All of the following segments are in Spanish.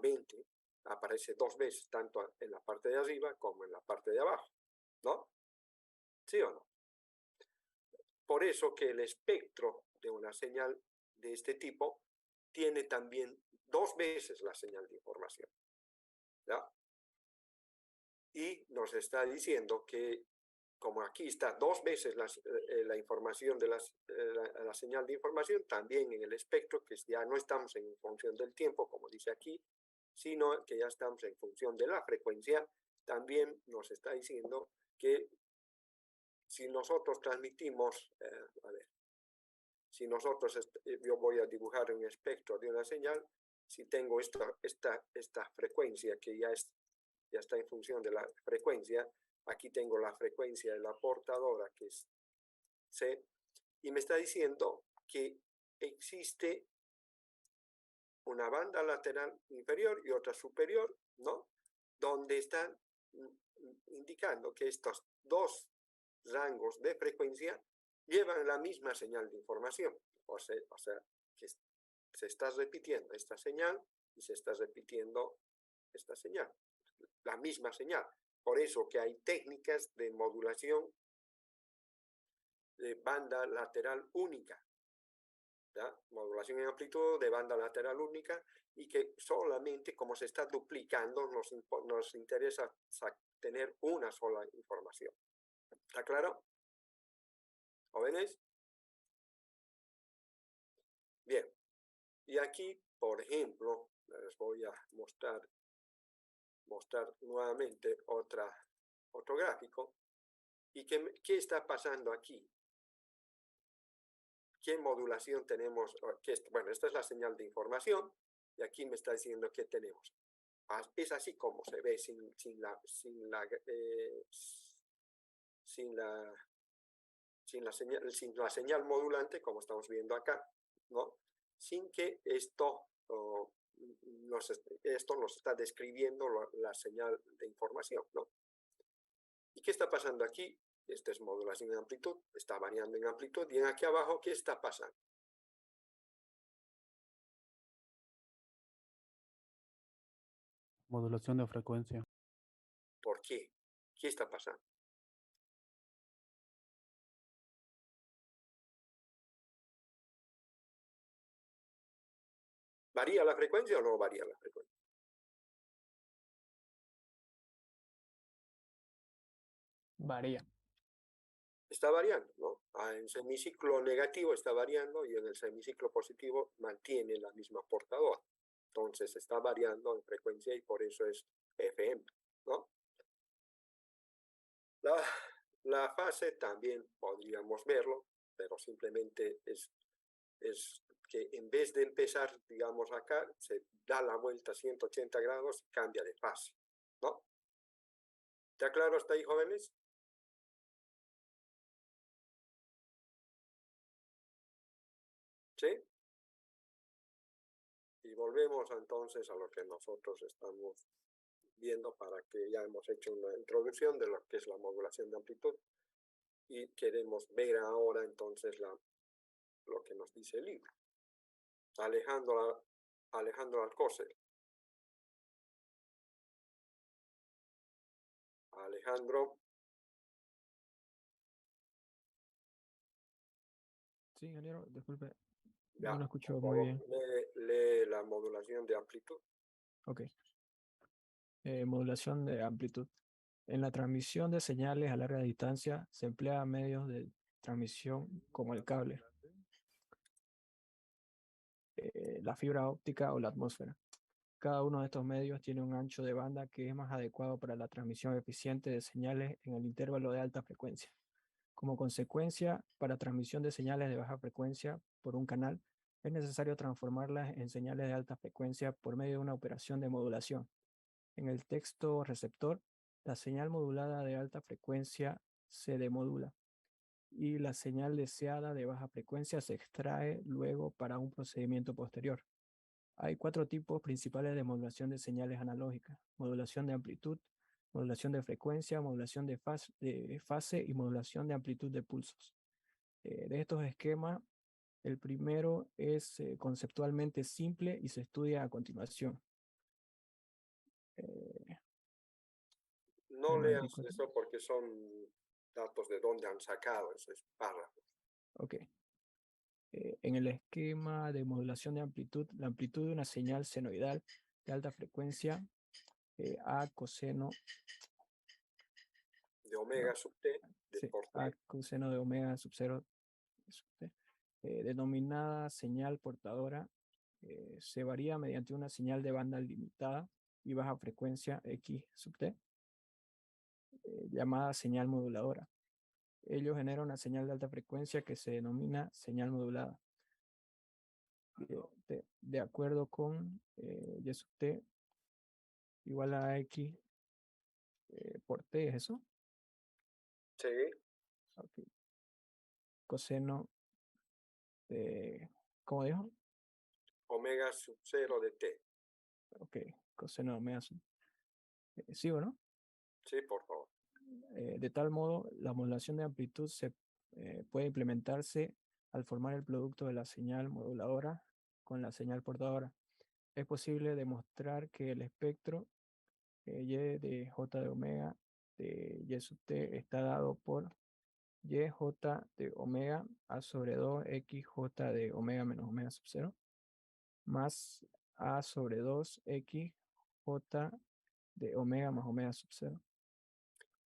normalmente aparece dos veces, tanto en la parte de arriba como en la parte de abajo, ¿no? ¿Sí o no? Por eso que el espectro de una señal de este tipo tiene también dos veces la señal de información, ¿ya? Y nos está diciendo que como aquí está dos veces la información de la señal de información, también en el espectro, que ya no estamos en función del tiempo, como dice aquí, sino que ya estamos en función de la frecuencia, también nos está diciendo que si nosotros transmitimos, a ver, si nosotros, yo voy a dibujar un espectro de una señal, si tengo esta frecuencia que ya está en función de la frecuencia, aquí tengo la frecuencia de la portadora, que es C, y me está diciendo que existe una banda lateral inferior y otra superior, ¿no? Donde están indicando que estos dos rangos de frecuencia llevan la misma señal de información. O sea que se está repitiendo esta señal y se está repitiendo esta señal, la misma señal. Por eso que hay técnicas de modulación de banda lateral única, ¿ya? Modulación en amplitud de banda lateral única, y que solamente como se está duplicando nos interesa tener una sola información. ¿Está claro? ¿Jóvenes? Bien. Y aquí, por ejemplo, les voy a mostrar nuevamente otro gráfico. ¿Y qué está pasando aquí? ¿Qué modulación tenemos? Bueno, esta es la señal de información, y aquí me está diciendo qué tenemos. Es así como se ve sin la señal modulante, como estamos viendo acá, ¿no? Sin que esto nos está describiendo la señal de información, ¿no? ¿Y qué está pasando aquí? Esta es modulación de amplitud, está variando en amplitud, y aquí abajo, ¿qué está pasando? Modulación de frecuencia. ¿Por qué? ¿Qué está pasando? ¿Varía la frecuencia o no varía la frecuencia? Varía. Está variando, ¿no? En semiciclo negativo está variando, y en el semiciclo positivo mantiene la misma portadora. Entonces está variando en frecuencia, y por eso es FM, ¿no? La fase también podríamos verlo, pero simplemente es que en vez de empezar, digamos, acá, se da la vuelta a 180 grados y cambia de fase, ¿no? ¿Está claro hasta ahí, jóvenes? ¿Sí? Y volvemos entonces a lo que nosotros estamos viendo, para que ya hemos hecho una introducción de lo que es la modulación de amplitud, y queremos ver ahora entonces lo que nos dice el libro. Alejandro Alcocer. Alejandro. Sí, ingeniero, disculpe, Ya, no lo escucho por muy favor, bien. lee la modulación de amplitud. Ok. Modulación de amplitud. En la transmisión de señales a larga distancia se emplea medios de transmisión como el cable, la fibra óptica o la atmósfera. Cada uno de estos medios tiene un ancho de banda que es más adecuado para la transmisión eficiente de señales en el intervalo de alta frecuencia. Como consecuencia, para transmisión de señales de baja frecuencia por un canal, es necesario transformarlas en señales de alta frecuencia por medio de una operación de modulación. En el texto receptor, la señal modulada de alta frecuencia se demodula y la señal deseada de baja frecuencia se extrae luego para un procedimiento posterior. Hay 4 tipos principales de modulación de señales analógicas: modulación de amplitud, modulación de frecuencia, modulación de fase y modulación de amplitud de pulsos. De estos esquemas, el primero es conceptualmente simple y se estudia a continuación. No leas 94. eso porque son datos de dónde han sacado esos párrafos. Ok. En el esquema de modulación de amplitud, la amplitud de una señal senoidal de alta frecuencia, A coseno, De omega sub t de sí, por A t. coseno de omega sub 0, denominada señal portadora, se varía mediante una señal de banda limitada y baja frecuencia X sub t, llamada señal moduladora. Ello genera una señal de alta frecuencia que se denomina señal modulada. De acuerdo con Y sub t igual a X por t, ¿es eso? Sí, Okay. Coseno de, ¿cómo dijo? omega sub 0 de t. Ok, coseno de omega sub. ¿Sí o no? Sí, por favor. De tal modo, la modulación de amplitud se puede implementarse al formar el producto de la señal moduladora con la señal portadora. Es posible demostrar que el espectro Y de J de omega de Y sub t está dado por YJ de omega A sobre 2 XJ de omega menos omega sub 0 más A sobre 2 XJ de omega más omega sub 0.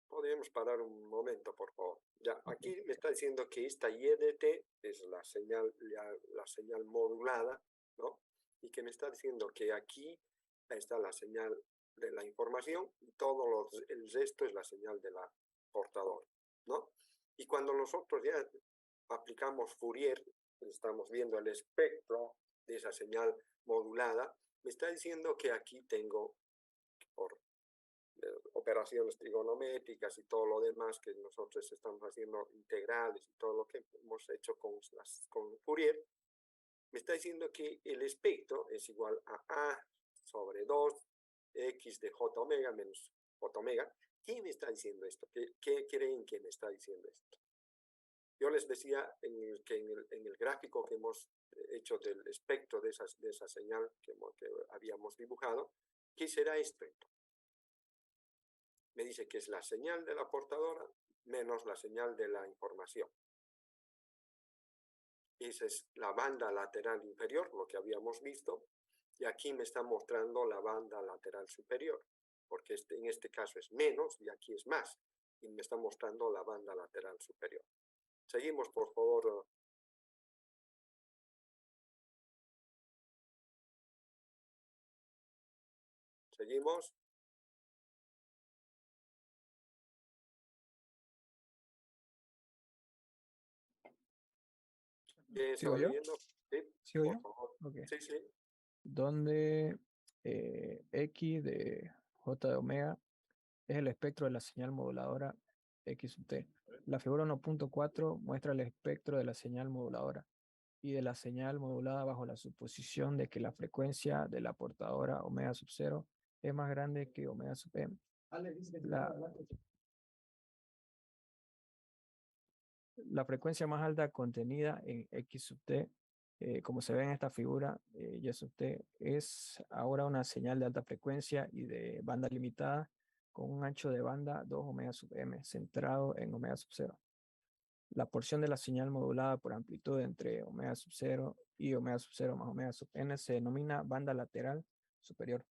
Podríamos parar un momento, por favor. Ya, Ok, aquí me está diciendo que esta y de t es la señal modulada, ¿no? Y que me está diciendo que aquí está la señal de la información y todo el resto es la señal de la portadora, ¿no? Y cuando nosotros ya aplicamos Fourier, estamos viendo el espectro de esa señal modulada, me está diciendo que aquí tengo, por operaciones trigonométricas y todo lo demás que nosotros estamos haciendo, integrales y todo lo que hemos hecho con Fourier, me está diciendo que el espectro es igual a sobre 2 x de j omega menos j omega. ¿Quién me está diciendo esto? ¿Qué creen que me está diciendo esto? Yo les decía que en el gráfico que hemos hecho del espectro de esa señal que habíamos dibujado, ¿qué será esto? Me dice que es la señal de la portadora menos la señal de la información. Esa es la banda lateral inferior, lo que habíamos visto, y aquí me está mostrando la banda lateral superior, porque en este caso es menos y aquí es más, y me está mostrando la banda lateral superior. Seguimos, por favor. Seguimos. ¿Quién ¿sigo estaba yo? leyendo? Sí, ¿Sigo por yo? favor. Ok. Sí, sí. Donde X de J de omega es el espectro de la señal moduladora X sub t. La figura 1.4 muestra el espectro de la señal moduladora y de la señal modulada bajo la suposición de que la frecuencia de la portadora omega sub 0 es más grande que omega sub m. La, la frecuencia más alta contenida en X sub t, como se ve en esta figura, Y sub t, es ahora una señal de alta frecuencia y de banda limitada con un ancho de banda 2 omega sub m, centrado en omega sub 0. La porción de la señal modulada por amplitud entre omega sub 0 y omega sub 0 más omega sub n se denomina banda lateral superior,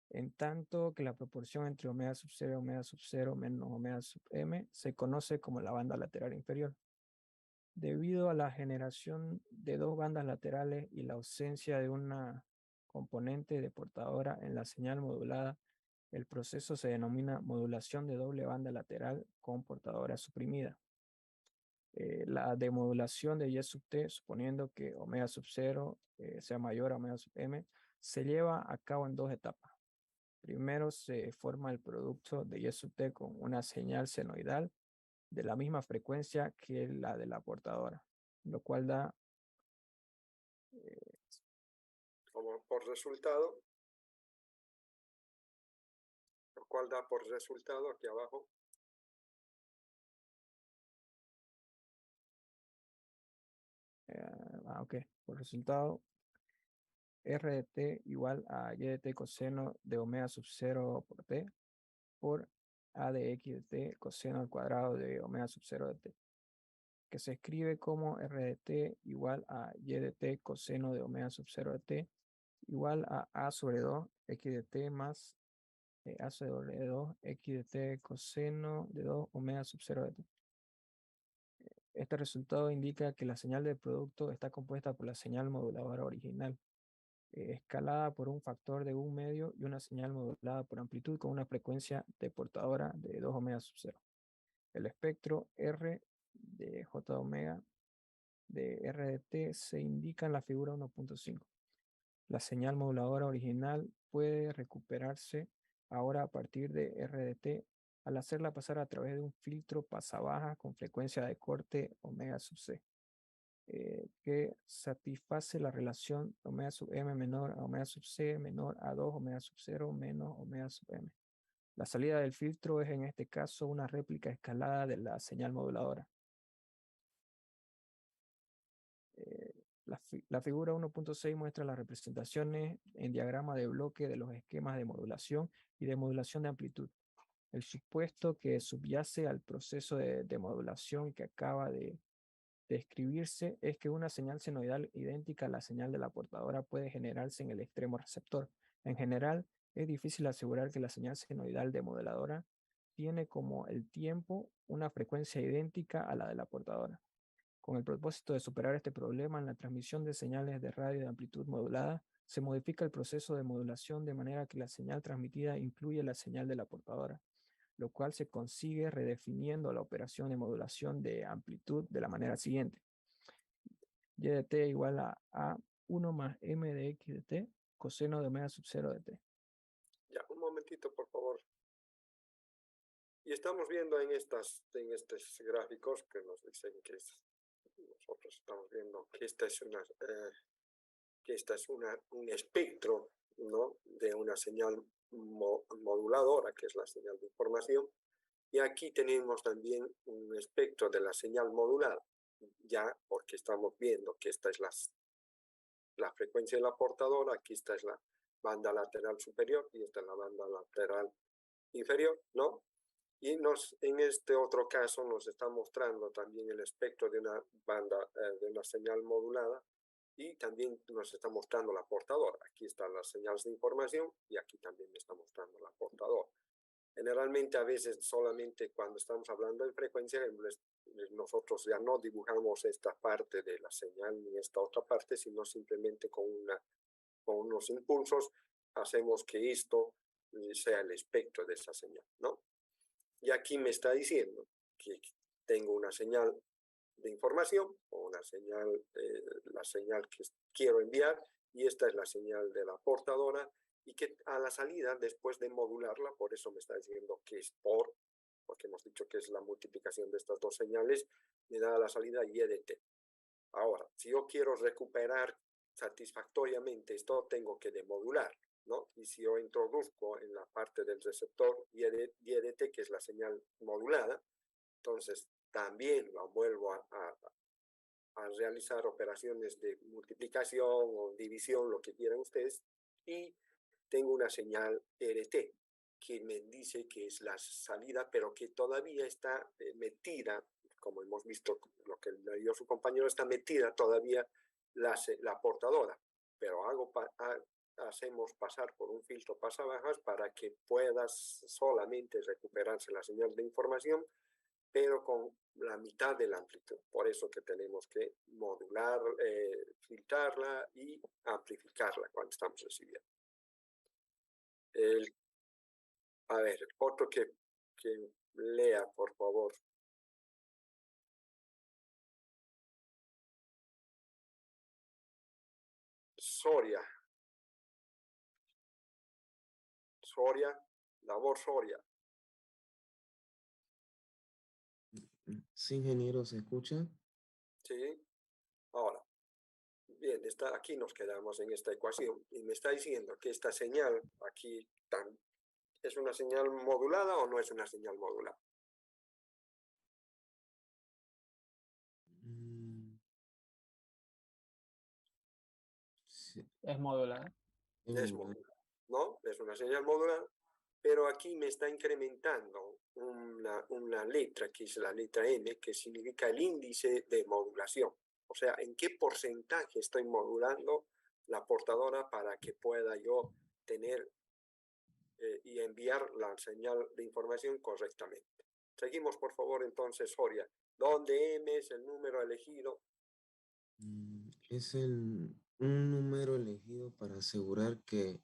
en tanto que la proporción entre omega sub 0 y omega sub 0 menos omega sub m se conoce como la banda lateral inferior. Debido a la generación de dos bandas laterales y la ausencia de una componente de portadora en la señal modulada, el proceso se denomina modulación de doble banda lateral con portadora suprimida. La demodulación de Y sub t, suponiendo que omega sub 0 sea mayor a omega sub m, se lleva a cabo en dos etapas. Primero se forma el producto de Y sub t con una señal senoidal de la misma frecuencia que la de la portadora, lo cual da Como por resultado, lo cual da por resultado aquí abajo ok, por resultado R de t igual a Y de t coseno de omega sub 0 por t por A de x de t coseno al cuadrado de omega sub 0 de t, que se escribe como R de t igual a y de t coseno de omega sub 0 de t igual a sobre 2 x de t más a sobre 2 x de t coseno de 2 omega sub 0 de t. Este resultado indica que la señal del producto está compuesta por la señal moduladora original, escalada por un factor de 1/2 y una señal modulada por amplitud con una frecuencia de portadora de 2 omega sub 0. El espectro R de J omega de R de T se indica en la figura 1.5. La señal moduladora original puede recuperarse ahora a partir de R de T al hacerla pasar a través de un filtro pasabaja con frecuencia de corte omega sub C, que satisface la relación omega sub m menor a omega sub C menor a 2 omega sub 0 menos omega sub m. La salida del filtro es en este caso una réplica escalada de la señal moduladora. La figura 1.6 muestra las representaciones en diagrama de bloque de los esquemas de modulación y de modulación de amplitud. El supuesto que subyace al proceso de modulación que acaba de describirse es que una señal senoidal idéntica a la señal de la portadora puede generarse en el extremo receptor. En general, es difícil asegurar que la señal senoidal de moduladora tiene como el tiempo una frecuencia idéntica a la de la portadora. Con el propósito de superar este problema en la transmisión de señales de radio de amplitud modulada, se modifica el proceso de modulación de manera que la señal transmitida incluye la señal de la portadora, lo cual se consigue redefiniendo la operación de modulación de amplitud de la manera siguiente. Y de t igual a 1 más m de x de t coseno de omega sub 0 de t. Ya, un momentito, por favor. Y estamos viendo en estos gráficos que nos dicen que nosotros estamos viendo que esta es un espectro, ¿no?, de una señal moduladora, que es la señal de información, y aquí tenemos también un espectro de la señal modulada, ya porque estamos viendo que esta es la frecuencia de la portadora, aquí esta es la banda lateral superior y esta es la banda lateral inferior, ¿no? Y en este otro caso nos está mostrando también el espectro de una banda, de una señal modulada, y también nos está mostrando la portadora. Aquí están las señales de información y aquí también me está mostrando la portadora. Generalmente a veces solamente cuando estamos hablando de frecuencia, nosotros ya no dibujamos esta parte de la señal ni esta otra parte, sino simplemente con unos impulsos hacemos que esto sea el espectro de esa señal, ¿no? Y aquí me está diciendo que tengo una señal de información o una señal, la señal que quiero enviar, y esta es la señal de la portadora, y que a la salida, después de modularla, por eso me está diciendo que es porque hemos dicho que es la multiplicación de estas dos señales, me da a la salida y de t. Ahora, si yo quiero recuperar satisfactoriamente esto, tengo que demodular, ¿no? Y si yo introduzco en la parte del receptor y de t, que es la señal modulada, entonces también lo vuelvo a realizar operaciones de multiplicación o división, lo que quieran ustedes, y tengo una señal RT que me dice que es la salida, pero que todavía está metida, como hemos visto, lo que le dio su compañero, está metida todavía la portadora, pero hacemos pasar por un filtro pasabajas para que puedas solamente recuperarse la señal de información, pero con la mitad de la amplitud. Por eso que tenemos que modular, filtrarla y amplificarla cuando estamos recibiendo. A ver, otro que lea, por favor. Soria, labor Soria. Sí, ingeniero, ¿se escucha? Sí. Ahora, bien, aquí nos quedamos en esta ecuación y me está diciendo que esta señal aquí ¿es una señal modulada o no es una señal modulada? Sí, Es modular. Es modulada, ¿no? Es una señal modulada. pero aquí me está incrementando una letra, que es la letra M, que significa el índice de modulación. O sea, en qué porcentaje estoy modulando la portadora para que pueda yo tener y enviar la señal de información correctamente. Seguimos, por favor, entonces, Soria. ¿Dónde M es el número elegido? Es un número elegido para asegurar que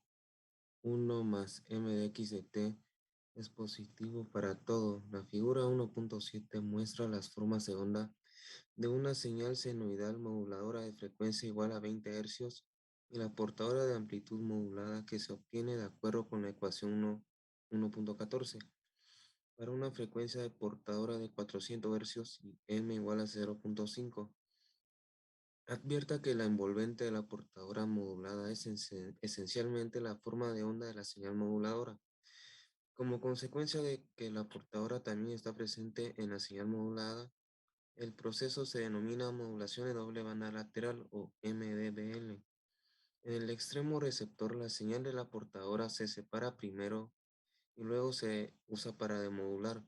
1 más m de x de t es positivo para todo. La figura 1.7 muestra las formas de onda de una señal senoidal moduladora de frecuencia igual a 20 hercios y la portadora de amplitud modulada que se obtiene de acuerdo con la ecuación 1.14 para una frecuencia de portadora de 400 hercios y m igual a 0.5. Advierta que la envolvente de la portadora modulada es esencialmente la forma de onda de la señal moduladora. Como consecuencia de que la portadora también está presente en la señal modulada, el proceso se denomina modulación de doble banda lateral o MDBL. En el extremo receptor, la señal de la portadora se separa primero y luego se usa para demodular.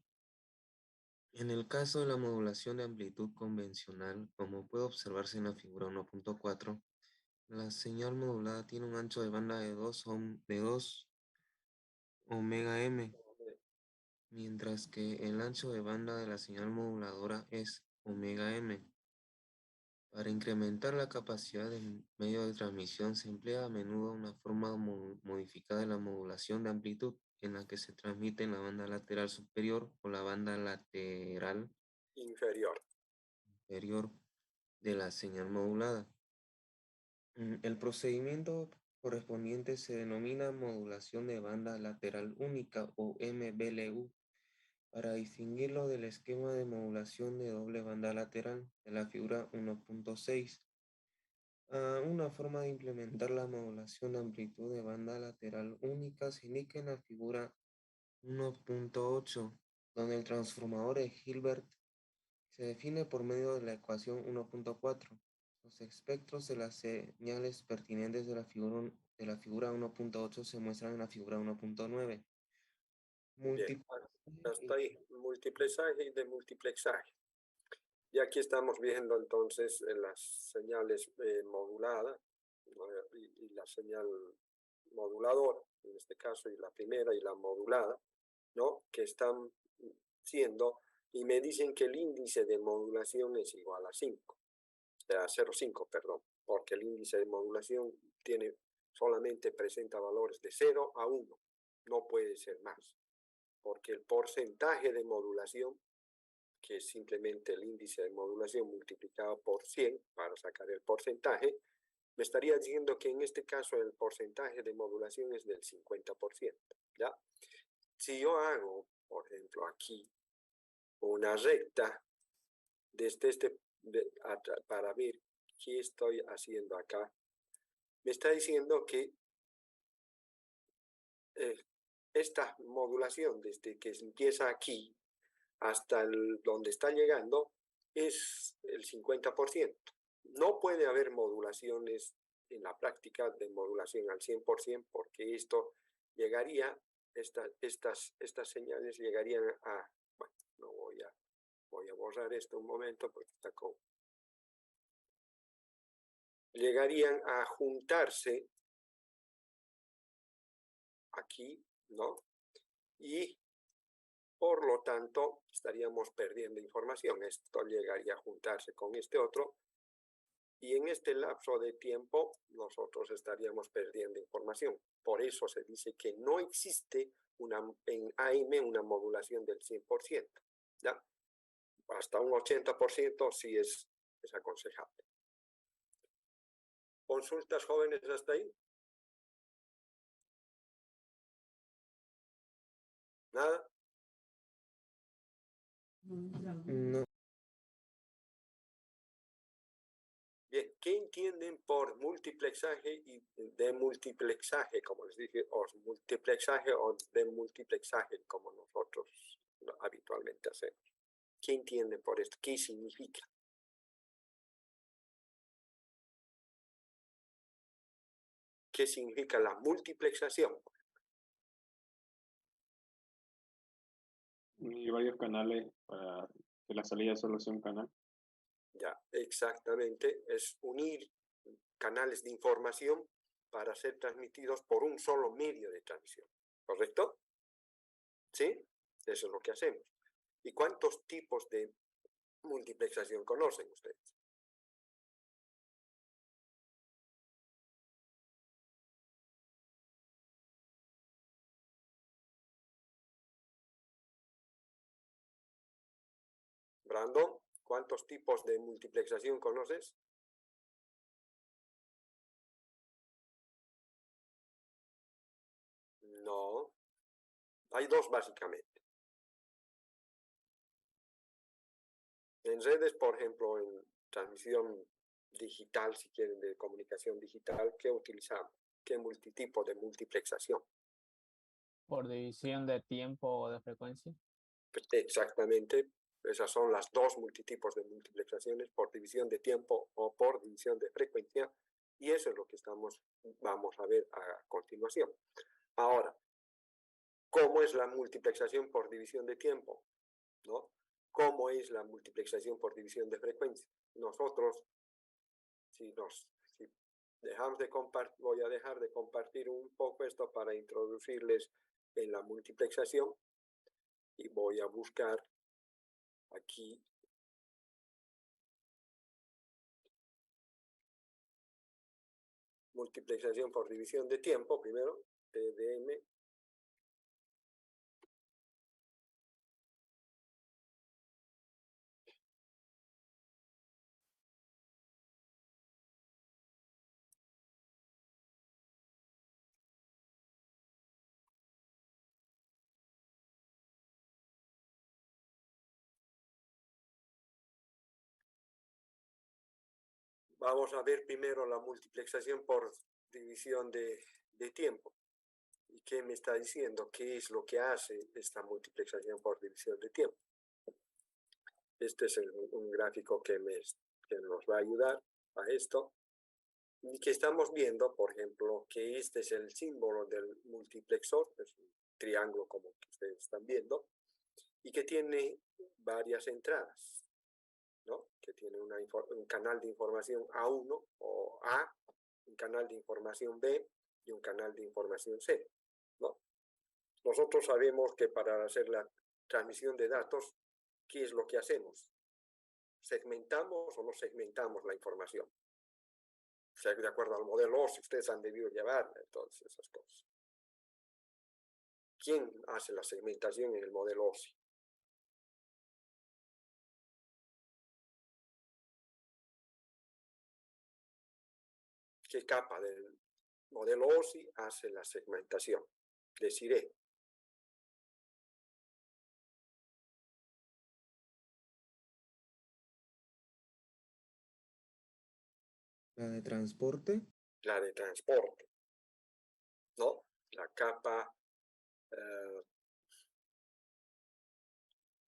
En el caso de la modulación de amplitud convencional, como puede observarse en la figura 1.4, la señal modulada tiene un ancho de banda de 2 omega m, mientras que el ancho de banda de la señal moduladora es omega m. Para incrementar la capacidad del medio de transmisión se emplea a menudo una forma modificada de la modulación de amplitud, en la que se transmite en la banda lateral superior o la banda lateral Inferior. inferior de la señal modulada. El procedimiento correspondiente se denomina modulación de banda lateral única o MBLU, para distinguirlo del esquema de modulación de doble banda lateral de la figura 1.6. Una forma de implementar la modulación de amplitud de banda lateral única se indica en la figura 1.8, donde el transformador de Hilbert se define por medio de la ecuación 1.4. Los espectros de las señales pertinentes de la figura 1.8 se muestran en la figura 1.9. Bien, hasta ahí, multiplexaje y demultiplexaje. Y aquí estamos viendo entonces las señales moduladas y la señal moduladora, en este caso, y la primera y la modulada, ¿no? Que están siendo, y me dicen que el índice de modulación es igual a 5, a 0,5, perdón, porque el índice de modulación solamente presenta valores de 0 a 1, no puede ser más, porque el porcentaje de modulación, que es simplemente el índice de modulación multiplicado por 100 para sacar el porcentaje, me estaría diciendo que en este caso el porcentaje de modulación es del 50%, ¿ya? Si yo hago, por ejemplo, aquí una recta desde para ver qué estoy haciendo acá, me está diciendo que esta modulación desde que empieza aquí hasta donde está llegando es el 50%. No puede haber modulaciones en la práctica de modulación al 100% porque esto llegaría, estas señales llegarían a, bueno, no voy a borrar esto un momento porque está con, llegarían a juntarse aquí, ¿no? Y por lo tanto estaríamos perdiendo información. Esto llegaría a juntarse con este otro y en este lapso de tiempo nosotros estaríamos perdiendo información. Por eso se dice que no existe en AM una modulación del 100%, ¿ya? Hasta un 80% sí es aconsejable. ¿Consultas, jóvenes, hasta ahí? ¿Nada? No. Bien, ¿qué entienden por multiplexaje y demultiplexaje, como les dije, o multiplexaje o demultiplexaje, como nosotros habitualmente hacemos? ¿Qué entienden por esto? ¿Qué significa? ¿Qué significa la multiplexación? Y varios canales para que la salida solo sea un canal. Ya, exactamente. Es unir canales de información para ser transmitidos por un solo medio de transmisión. ¿Correcto? ¿Sí? Eso es lo que hacemos. ¿Y cuántos tipos de multiplexación conocen ustedes? Brandon, ¿cuántos tipos de multiplexación conoces? No. Hay dos básicamente. En redes, por ejemplo, en transmisión digital, si quieren, de comunicación digital, ¿qué utilizamos? ¿Qué multitipo de multiplexación? Por división de tiempo o de frecuencia. Exactamente. Esas son las dos multitipos de multiplexaciones, por división de tiempo o por división de frecuencia. Y eso es lo que vamos a ver a continuación. Ahora, ¿cómo es la multiplexación por división de tiempo? ¿No? ¿Cómo es la multiplexación por división de frecuencia? Nosotros, si dejamos de compartir, voy a dejar de compartir un poco esto para introducirles en la multiplexación y voy a buscar aquí multiplexación por división de tiempo, primero, TDM. Vamos a ver primero la multiplexación por división de tiempo. ¿Y qué me está diciendo? ¿Qué es lo que hace esta multiplexación por división de tiempo? Este es un gráfico que nos va a ayudar a esto. Y que estamos viendo, por ejemplo, que este es el símbolo del multiplexor, es un triángulo como que ustedes están viendo, y que tiene varias entradas, ¿no? Que tiene un canal de información A1 o A, un canal de información B y un canal de información C, ¿no? Nosotros sabemos que para hacer la transmisión de datos, ¿qué es lo que hacemos? ¿Segmentamos o no segmentamos la información? O sea, de acuerdo al modelo OSI, ustedes han debido llevar todas esas cosas. ¿Quién hace la segmentación en el modelo OSI? ¿Qué capa del modelo OSI hace la segmentación? Deciré. La de transporte. La de transporte, ¿no? La capa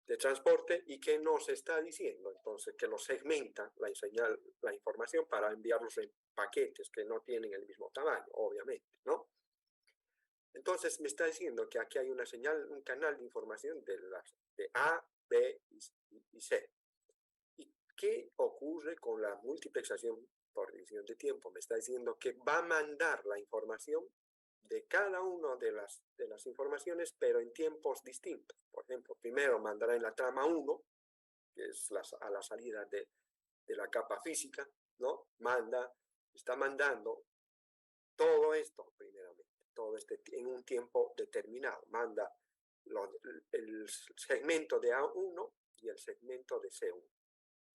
de transporte. ¿Y qué nos está diciendo? Entonces, que lo segmenta la información para enviarlos en paquetes que no tienen el mismo tamaño, obviamente, ¿no? Entonces, me está diciendo que aquí hay una señal, un canal de información de A, B y C. ¿Y qué ocurre con la multiplexación por división de tiempo? Me está diciendo que va a mandar la información de cada una de las informaciones, pero en tiempos distintos. Por ejemplo, primero mandará en la trama 1, que es a la salida de la capa física, ¿no? Está mandando todo esto primeramente, todo en un tiempo determinado. Manda el segmento de A1 y el segmento de C1,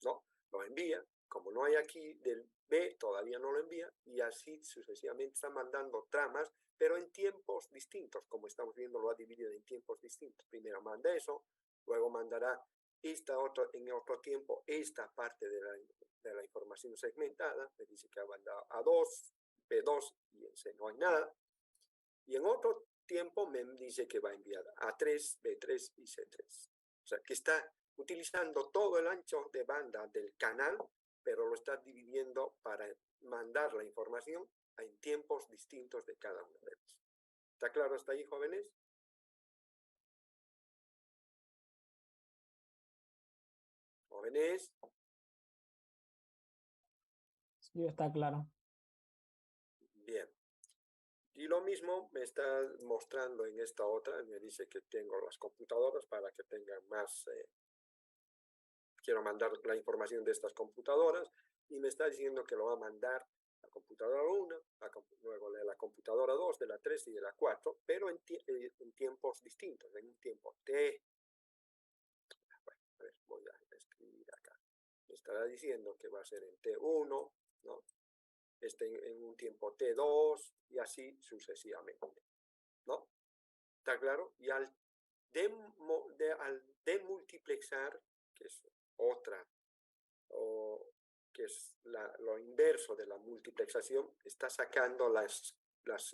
¿no? Lo envía. Como no hay aquí del B, todavía no lo envía, y así sucesivamente está mandando tramas, pero en tiempos distintos, como estamos viendo, lo ha dividido en tiempos distintos. Primero manda eso, luego mandará en otro tiempo esta parte de la información segmentada, me dice que ha mandado A2, B2 y en C no hay nada, y en otro tiempo me dice que va a enviar A3, B3 y C3. O sea, que está utilizando todo el ancho de banda del canal, pero lo está dividiendo para mandar la información en tiempos distintos de cada uno de ellos. ¿Está claro hasta ahí, jóvenes? Jóvenes, Sí, está claro. bien. Y lo mismo me está mostrando en esta otra, me dice que tengo las computadoras para que tengan más, quiero mandar la información de estas computadoras, y me está diciendo que lo va a mandar la computadora 1, luego de la computadora 2, de la 3 y de la 4, pero en tiempos distintos, en un tiempo T. Bueno, a ver, voy a escribir acá. Me estará diciendo que va a ser en T1, ¿no? En un tiempo T2 y así sucesivamente, ¿no? ¿Está claro? Y al demultiplexar, que es otra, o que es lo inverso de la multiplexación, está sacando las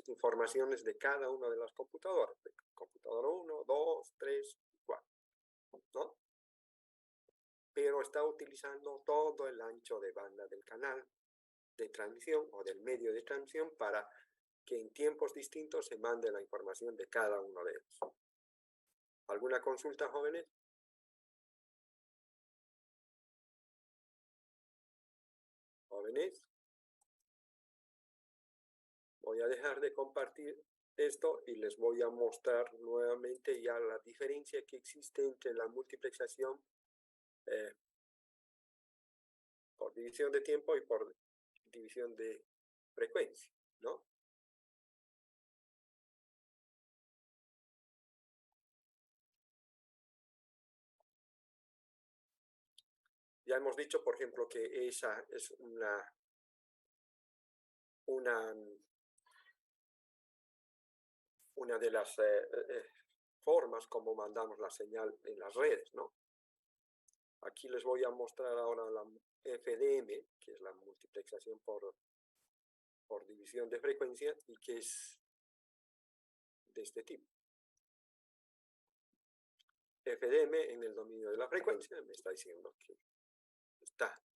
informaciones de cada una de las computadoras, de computadora 1, 2, 3, 4, ¿no? Pero está utilizando todo el ancho de banda del canal de transmisión o del medio de transmisión para que en tiempos distintos se mande la información de cada uno de ellos. ¿Alguna consulta, jóvenes? Jóvenes, voy a dejar de compartir esto y les voy a mostrar nuevamente ya la diferencia que existe entre la multiplexación por división de tiempo y por división de frecuencia, ¿no? Ya hemos dicho, por ejemplo, que esa es una de las formas como mandamos la señal en las redes, ¿no? Aquí les voy a mostrar ahora la FDM, que es la multiplexación por división de frecuencia y que es de este tipo. FDM en el dominio de la frecuencia me está diciendo que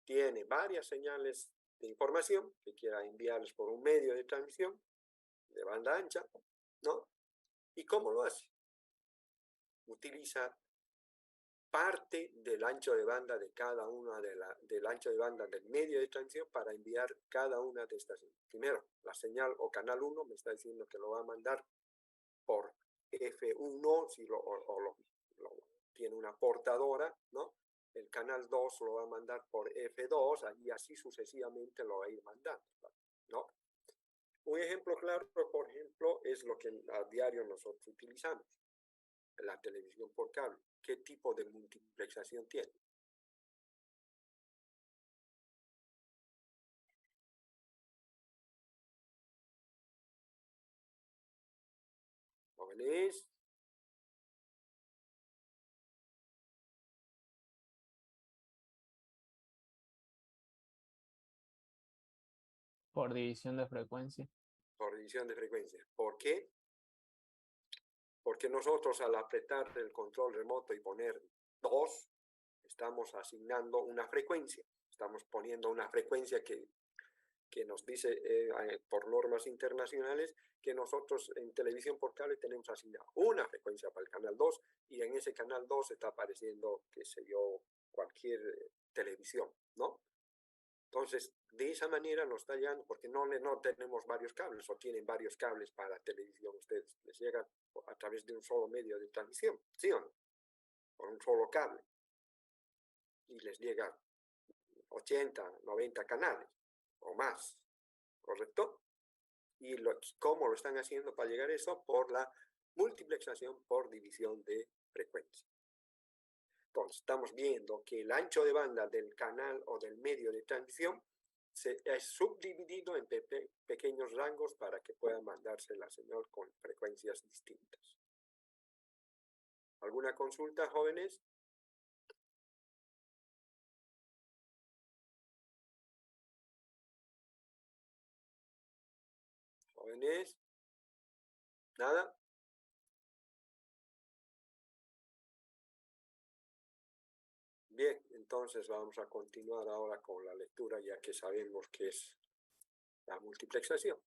tiene varias señales de información que quiera enviarles por un medio de transmisión de banda ancha, ¿no? ¿Y cómo lo hace? Utiliza parte del ancho de banda de cada una del ancho de banda del medio de transmisión para enviar cada una de estas. Primero, la señal o canal 1 me está diciendo que lo va a mandar por F1 si tiene una portadora, ¿no? El canal 2 lo va a mandar por F2 y así sucesivamente lo va a ir mandando, ¿no? Un ejemplo claro, por ejemplo, es lo que a diario nosotros utilizamos, la televisión por cable. ¿Qué tipo de multiplexación tiene? ¿Jóvenes? Por división de frecuencia. Por división de frecuencia. ¿Por qué? Porque nosotros al apretar el control remoto y poner 2, estamos asignando una frecuencia. Estamos poniendo una frecuencia que nos dice por normas internacionales que nosotros en televisión por cable tenemos asignada una frecuencia para el canal 2 y en ese canal 2 está apareciendo, qué sé yo, cualquier televisión, ¿no? Entonces, de esa manera nos está llegando, porque no tenemos varios cables, o tienen varios cables para televisión ustedes, les llega a través de un solo medio de transmisión, ¿sí o no? Por un solo cable. Y les llega 80, 90 canales o más, ¿correcto? ¿Y cómo lo están haciendo para llegar a eso? Por la multiplexación por división de frecuencia. Entonces, estamos viendo que el ancho de banda del canal o del medio de transmisión es subdividido en pequeños rangos para que pueda mandarse la señal con frecuencias distintas. ¿Alguna consulta, jóvenes? ¿Jóvenes? ¿Nada? Bien, entonces vamos a continuar ahora con la lectura ya que sabemos qué es la multiplexación.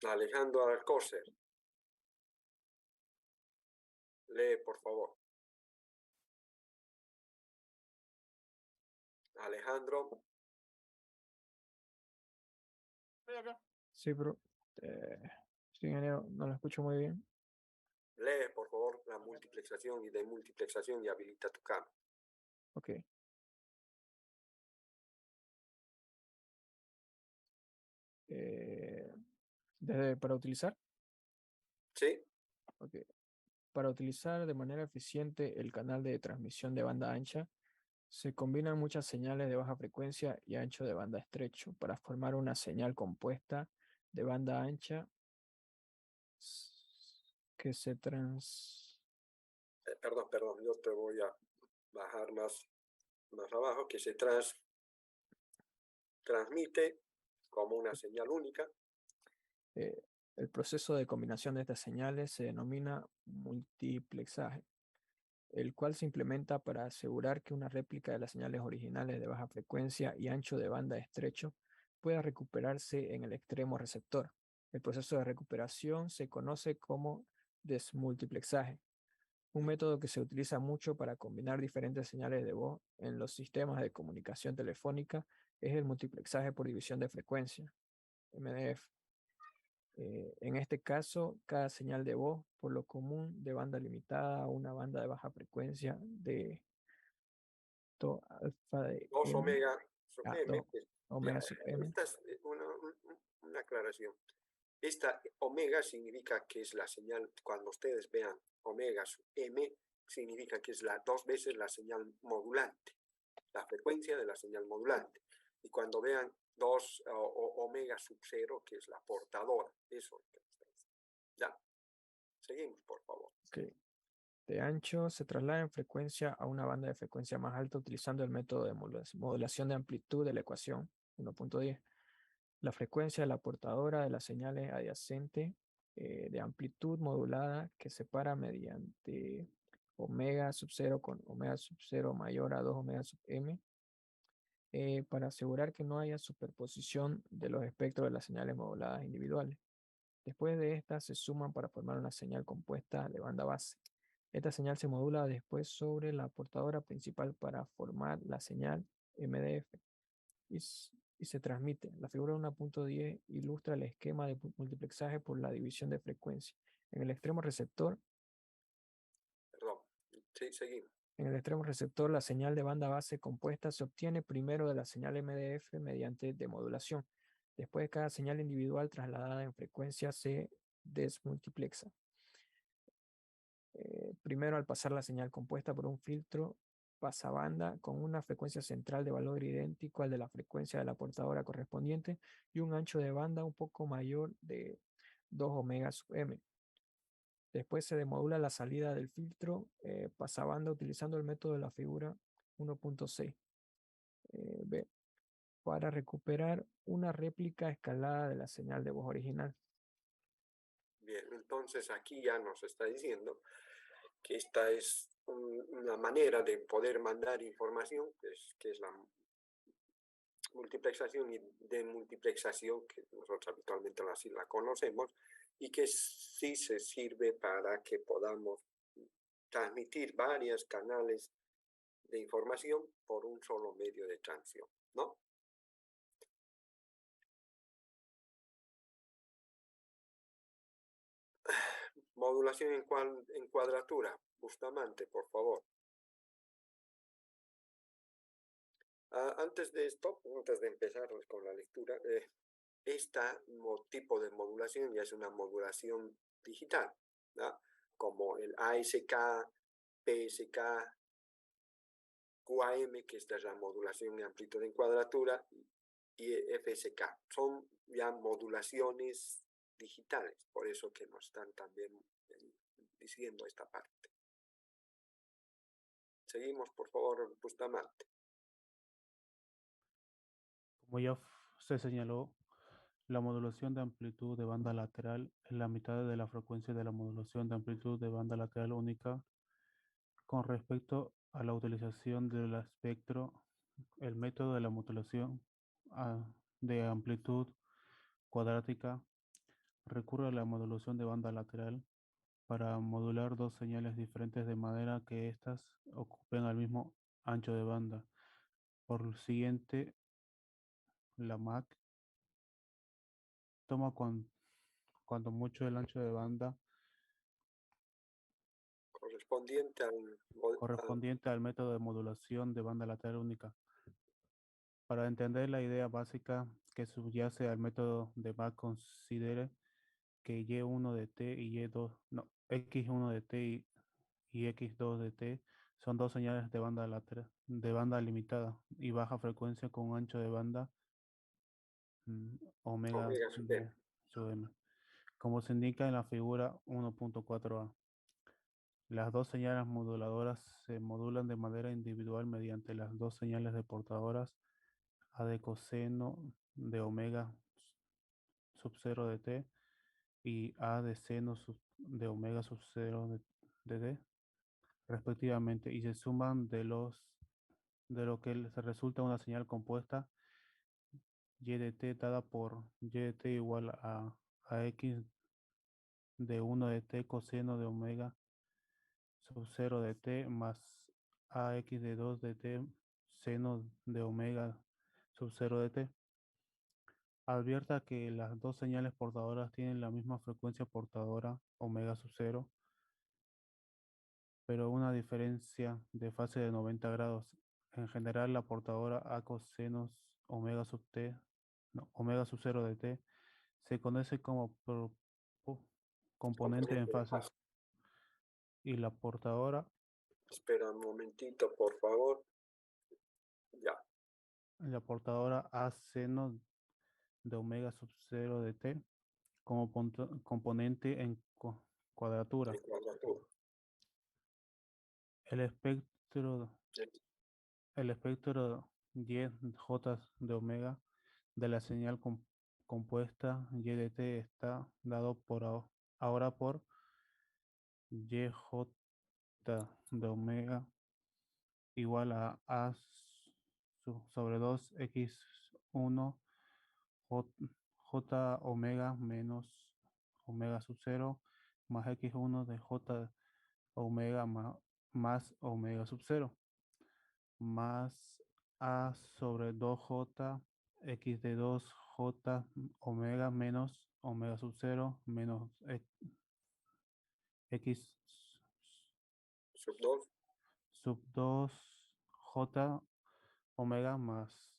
Alejandro Alcócer. Lee, por favor. Alejandro. Sí, pero sí, ingeniero, no lo escucho muy bien. Lee, por favor, la multiplexación y demultiplexación y habilita tu cámara. Ok. Para utilizar. ¿Sí? Ok. Para utilizar de manera eficiente el canal de transmisión de banda ancha, se combinan muchas señales de baja frecuencia y ancho de banda estrecho para formar una señal compuesta de banda ancha que se Perdón, yo te voy a bajar más abajo, que se transmite como una señal única. El proceso de combinación de estas señales se denomina multiplexaje, el cual se implementa para asegurar que una réplica de las señales originales de baja frecuencia y ancho de banda estrecho pueda recuperarse en el extremo receptor. El proceso de recuperación se conoce como desmultiplexaje, un método que se utiliza mucho para combinar diferentes señales de voz en los sistemas de comunicación telefónica es el multiplexaje por división de frecuencia, MDF. En este caso, cada señal de voz, por lo común, de banda limitada a una banda de baja frecuencia de to alfa de 2 m omega sub a m. omega sub m. Esta es una aclaración. Esta omega significa que es la señal, cuando ustedes vean omega sub m, significa que es 2 veces la señal modulante, la frecuencia de la señal modulante. Y cuando vean 2 omega sub 0, que es la portadora, eso es lo que está diciendo. Ya. Seguimos, por favor. Okay. De ancho se traslada en frecuencia a una banda de frecuencia más alta utilizando el método de modulación de amplitud de la ecuación 1.10. La frecuencia de la portadora de las señales adyacente de amplitud modulada que separa mediante omega sub 0 con omega sub 0 mayor a 2 omega sub m para asegurar que no haya superposición de los espectros de las señales moduladas individuales. Después de estas se suman para formar una señal compuesta de banda base. Esta señal se modula después sobre la portadora principal para formar la señal MDF y se transmite. La figura 1.10 ilustra el esquema de multiplexaje por la división de frecuencia. En el extremo receptor, Perdón. Sí, seguimos. En el extremo receptor, la señal de banda base compuesta se obtiene primero de la señal MDF mediante demodulación. Después, cada señal individual trasladada en frecuencia se desmultiplexa. Primero, al pasar la señal compuesta por un filtro pasabanda con una frecuencia central de valor idéntico al de la frecuencia de la portadora correspondiente y un ancho de banda un poco mayor de 2 omega sub m. Después se demodula la salida del filtro pasabanda utilizando el método de la figura 1.6 B para recuperar una réplica escalada de la señal de voz original. Bien, entonces aquí ya nos está diciendo que esta es una manera de poder mandar información, que es la multiplexación y demultiplexación, que nosotros habitualmente así la conocemos, y que sí se sirve para que podamos transmitir varios canales de información por un solo medio de transmisión, ¿no? Modulación en cuadratura. Bustamante, por favor. Antes de esto, antes de empezar con la lectura, este tipo de modulación ya es una modulación digital, ¿no? Como el ASK, PSK, QAM, que esta es la modulación de amplitud en cuadratura, y FSK. Son ya modulaciones digitales, por eso que nos están también diciendo esta parte. Seguimos, por favor, Bustamante. Como ya se señaló, la modulación de amplitud de banda lateral es la mitad de la frecuencia de la modulación de amplitud de banda lateral única. Con respecto a la utilización del espectro, el método de la modulación de amplitud cuadrática recurre a la modulación de banda lateral para modular dos señales diferentes de manera que éstas ocupen el mismo ancho de banda. Por lo siguiente, la MAC toma cuando mucho el ancho de banda correspondiente correspondiente al método de modulación de banda lateral única. Para entender la idea básica que subyace al método de MAC, considere que Y1 de t y Y2, no, X1 de t y X2 de t son dos señales de banda lateral, de banda limitada y baja frecuencia con un ancho de banda omega omega sub m. sub m, como se indica en la figura 1.4a. Las dos señales moduladoras se modulan de manera individual mediante las dos señales de portadoras A de coseno de omega sub 0 de t y A de seno de omega sub 0 de t, respectivamente, y se suman de lo que se resulta una señal compuesta y de t dada por y de t igual a x de 1 de t coseno de omega sub 0 de t más ax de 2 de t seno de omega sub 0 de t. Advierta que las dos señales portadoras tienen la misma frecuencia portadora omega sub 0, pero una diferencia de fase de 90 grados. En general, la portadora A cosenos omega sub t, no, omega sub 0 de t se conoce como componente en fases, y la portadora Espera un momentito, por favor. Ya. la portadora A seno de omega sub 0 de t como componente en cuadratura. En cuadratura. El espectro y j de omega de la señal compuesta y de t está dado ahora por yj de omega igual a sobre 2 x1 j omega menos omega sub 0 más x1 de j omega más omega sub 0 más a sobre 2j x de 2j omega menos omega sub 0 menos x Sub 2. sub 2j omega más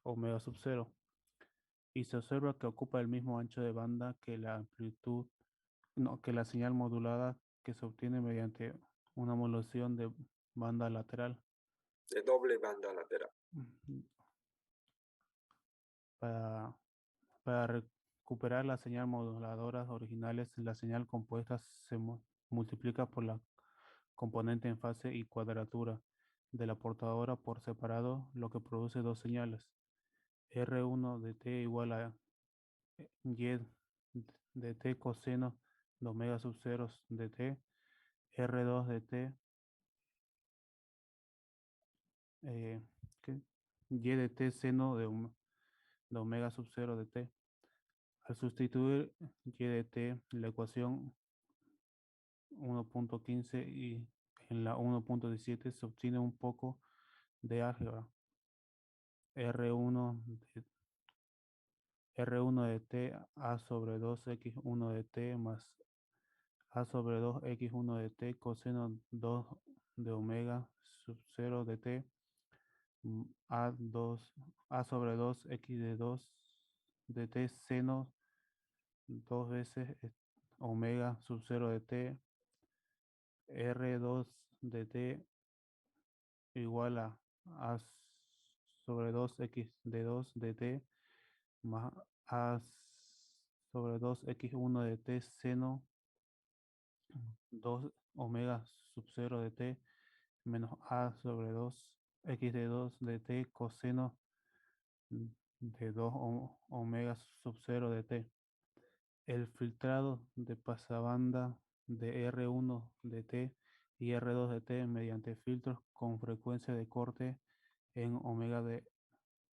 omega sub 0, y se observa que ocupa el mismo ancho de banda que la amplitud, no, que la señal modulada que se obtiene mediante una modulación de banda lateral. De doble banda lateral. Para recuperar las señales moduladoras originales, la señal compuesta se multiplica por la componente en fase y cuadratura de la portadora por separado, lo que produce dos señales. R1 de t igual a y de t coseno de omega sub 0 de t, R2 de t, y de t seno de omega sub 0 de t. Al sustituir y de t en la ecuación 1.15 y en la 1.17 se obtiene un poco de álgebra. R1 de t a sobre 2x1 de t más a sobre 2x1 de t coseno 2 de omega sub 0 de t a sobre 2x de 2 de t seno 2 veces omega sub 0 de t R2 de t igual a sobre 2x de 2 de t más a sobre 2x1 de t seno 2 omega sub 0 de t menos a sobre 2x de 2 de t coseno de 2 omega sub 0 de t. El filtrado de pasabanda de R1 de t y R2 de t mediante filtros con frecuencia de corte en omega de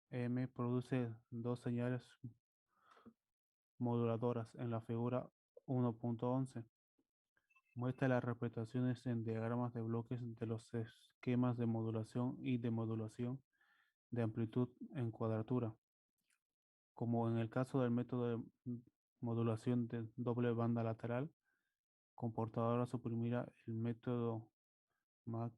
m produce dos señales moduladoras en la figura 1.11. Muestra las representaciones en diagramas de bloques de los esquemas de modulación y de modulación de amplitud en cuadratura. Como en el caso del método de modulación de doble banda lateral, con portadora suprimida, el método MAC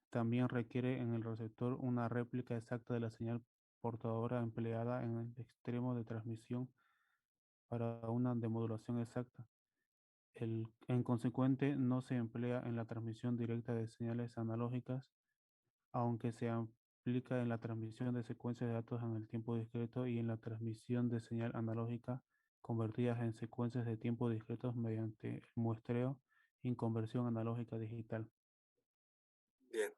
también requiere en el receptor una réplica exacta de la señal portadora empleada en el extremo de transmisión para una demodulación exacta. En consecuente, no se emplea en la transmisión directa de señales analógicas, aunque se aplica en la transmisión de secuencias de datos en el tiempo discreto y en la transmisión de señal analógica convertidas en secuencias de tiempo discretos mediante el muestreo y conversión analógica digital. Bien.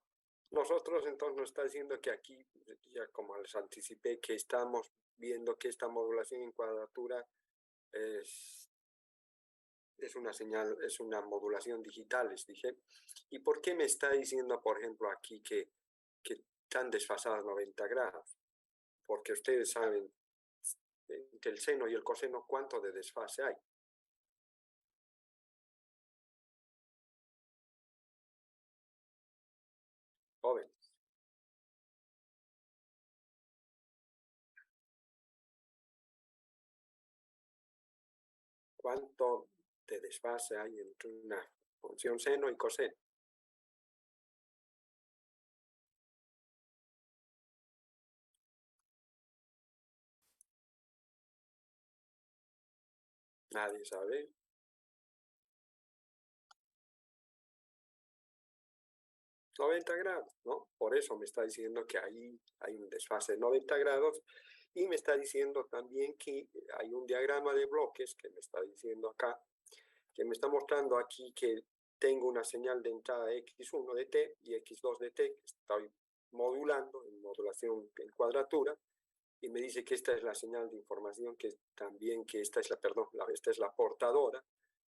Nosotros entonces nos está diciendo que aquí, ya como les anticipé, que estamos viendo que esta modulación en cuadratura es una señal, es una modulación digital, les dije. ¿Y por qué me está diciendo, por ejemplo, aquí que están desfasadas 90 grados? Porque ustedes saben que el seno y el coseno, ¿cuánto de desfase hay? Jóvenes. ¿Cuánto de desfase hay entre una función seno y coseno? Nadie sabe. $90 grados, ¿no? Por eso me está diciendo que ahí hay un desfase de 90 grados y me está diciendo también que hay un diagrama de bloques que me está diciendo acá, que me está mostrando aquí que tengo una señal de entrada X1 de T y X2 de T que estoy modulando en modulación en cuadratura y me dice que esta es la señal de información, que también que esta es la, perdón, esta es la portadora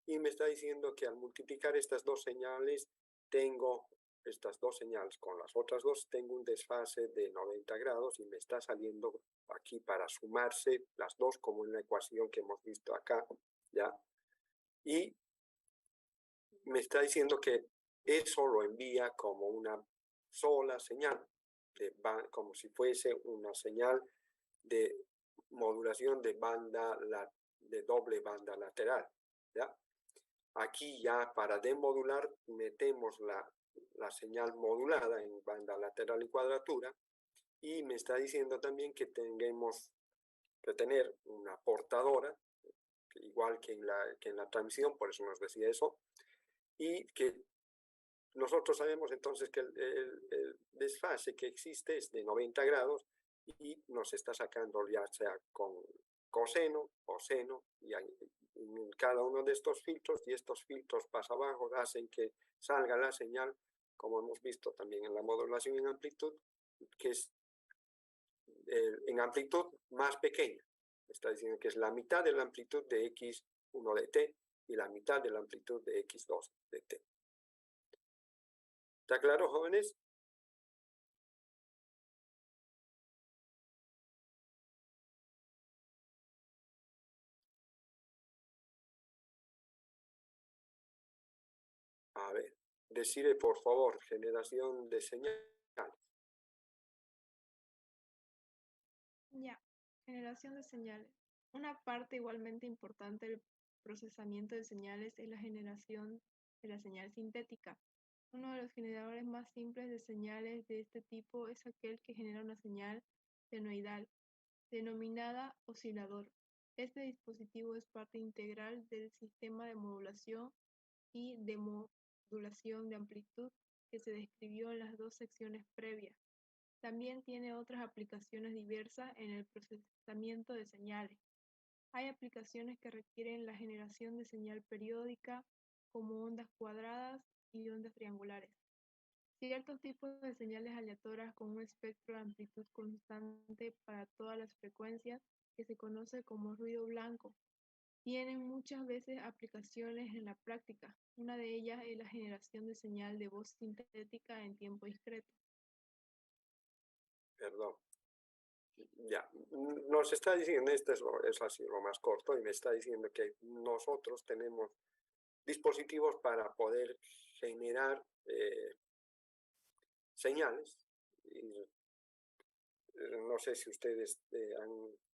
y me está diciendo que al multiplicar estas dos señales tengo estas dos señales con las otras dos, tengo un desfase de 90 grados y me está saliendo aquí para sumarse las dos como en la ecuación que hemos visto acá, ¿ya? Y me está diciendo que eso lo envía como una sola señal, como si fuese una señal de modulación de banda, de doble banda lateral, ¿ya? Aquí ya para demodular metemos la señal modulada en banda lateral y cuadratura y me está diciendo también que tengamos que tener una portadora igual que en la transmisión, por eso nos decía eso, y que nosotros sabemos entonces que el desfase que existe es de 90 grados y nos está sacando ya sea con coseno o seno y en cada uno de estos filtros y estos filtros paso abajo hacen que salga la señal, como hemos visto también en la modulación en amplitud, que es en amplitud más pequeña. Está diciendo que es la mitad de la amplitud de X1 de T y la mitad de la amplitud de X2 de T. ¿Está claro, jóvenes? A ver, decide por favor, generación de señales. Ya, generación de señales. Una parte igualmente importante del procesamiento de señales es la generación de la señal sintética. Uno de los generadores más simples de señales de este tipo es aquel que genera una señal senoidal, denominada oscilador. Este dispositivo es parte integral del sistema de modulación y demodulación de amplitud que se describió en las dos secciones previas. También tiene otras aplicaciones diversas en el procesamiento de señales. Hay aplicaciones que requieren la generación de señal periódica, como ondas cuadradas y ondas triangulares. Ciertos tipos de señales aleatorias con un espectro de amplitud constante para todas las frecuencias, que se conoce como ruido blanco, tienen muchas veces aplicaciones en la práctica. Una de ellas es la generación de señal de voz sintética en tiempo discreto. Perdón. Ya, nos está diciendo, este es así lo más corto, y me está diciendo que nosotros tenemos dispositivos para poder generar señales. Y, no sé si ustedes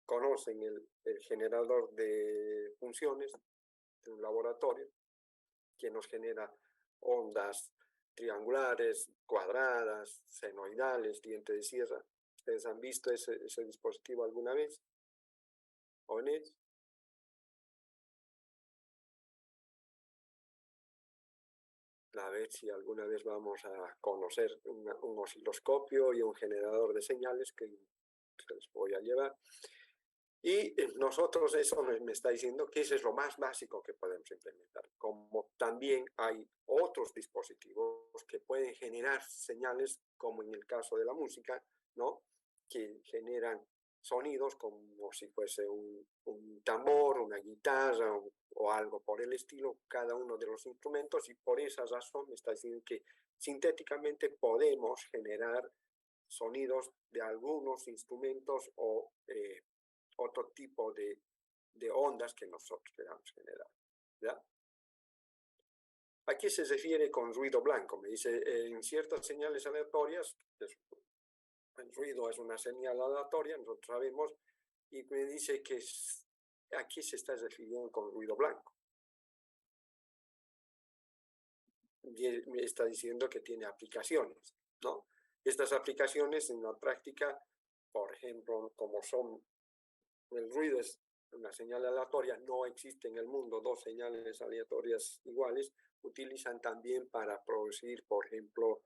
conocen el generador de funciones de un laboratorio, que nos genera ondas triangulares, cuadradas, senoidales, diente de sierra. ¿Ustedes han visto ese dispositivo alguna vez? ¿ONES? A ver si alguna vez vamos a conocer un osciloscopio y un generador de señales que les voy a llevar. Y nosotros, eso me está diciendo que ese es lo más básico que podemos implementar. Como también hay otros dispositivos que pueden generar señales, como en el caso de la música, ¿no? Que generan sonidos como si fuese un tambor, una guitarra o algo por el estilo, cada uno de los instrumentos, y por esa razón me está diciendo que sintéticamente podemos generar sonidos de algunos instrumentos o otro tipo de ondas que nosotros queramos generar. ¿Ya? ¿A qué se refiere con ruido blanco? Me dice, en ciertas señales aleatorias, el ruido es una señal aleatoria, nosotros sabemos, y me dice que a qué se está refiriendo con ruido blanco. Y él me está diciendo que tiene aplicaciones, ¿no? Estas aplicaciones en la práctica, por ejemplo, como son, el ruido es una señal aleatoria, no existe en el mundo dos señales aleatorias iguales, utilizan también para producir, por ejemplo,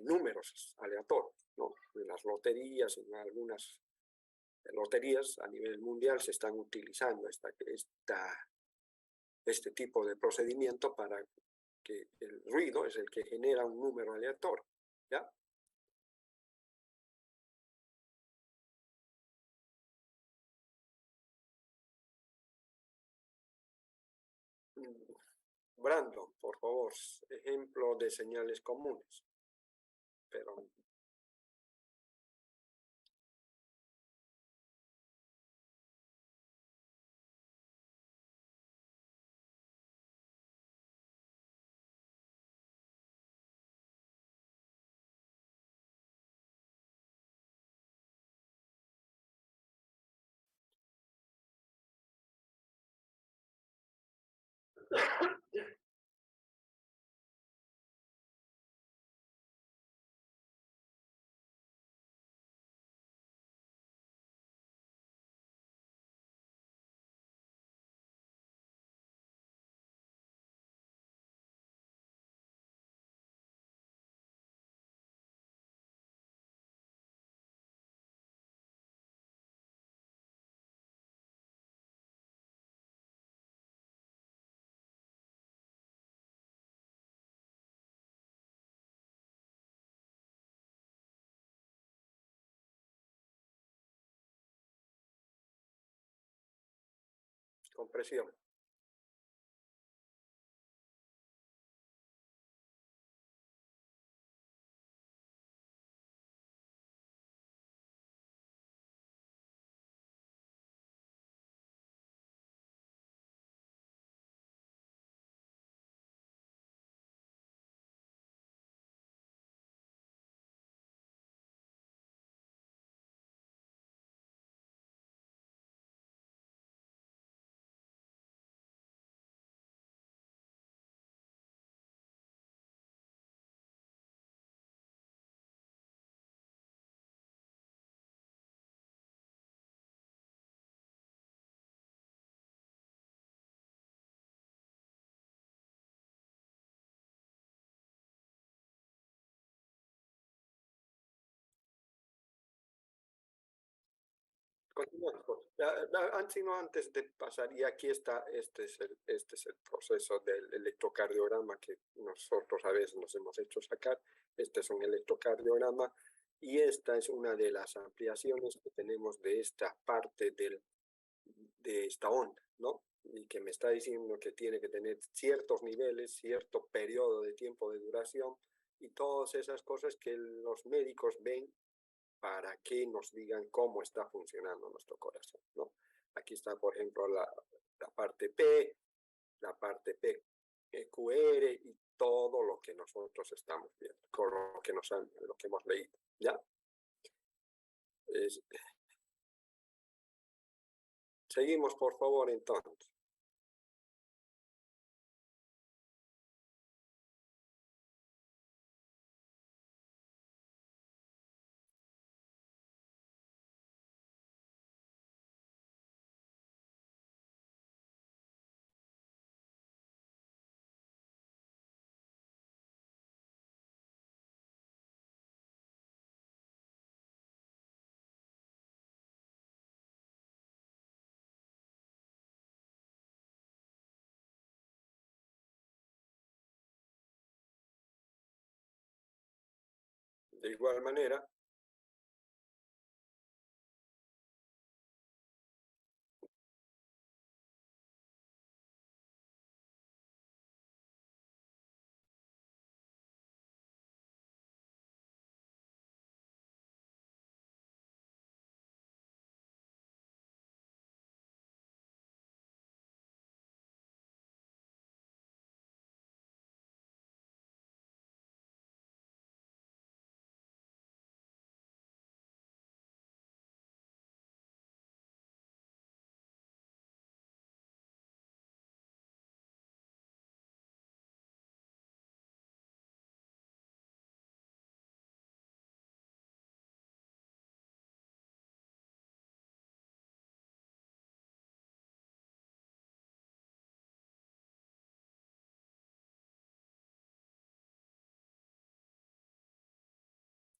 números aleatorios, ¿no? En las loterías, en algunas loterías a nivel mundial se están utilizando este tipo de procedimiento para que el ruido es el que genera un número aleatorio, ¿ya? Brandon, por favor, ejemplo de señales comunes. Pero compresión. Continuamos. Antes de pasar, y aquí está, este es el proceso del electrocardiograma que nosotros a veces nos hemos hecho sacar. Este es un electrocardiograma y esta es una de las ampliaciones que tenemos de esta parte de esta onda, ¿no? Y que me está diciendo que tiene que tener ciertos niveles, cierto periodo de tiempo de duración y todas esas cosas que los médicos ven para que nos digan cómo está funcionando nuestro corazón, ¿no? Aquí está, por ejemplo, la parte P, la parte PQR y todo lo que nosotros estamos viendo, con lo que, lo que hemos leído, ¿ya? Seguimos, por favor, entonces. De igual manera,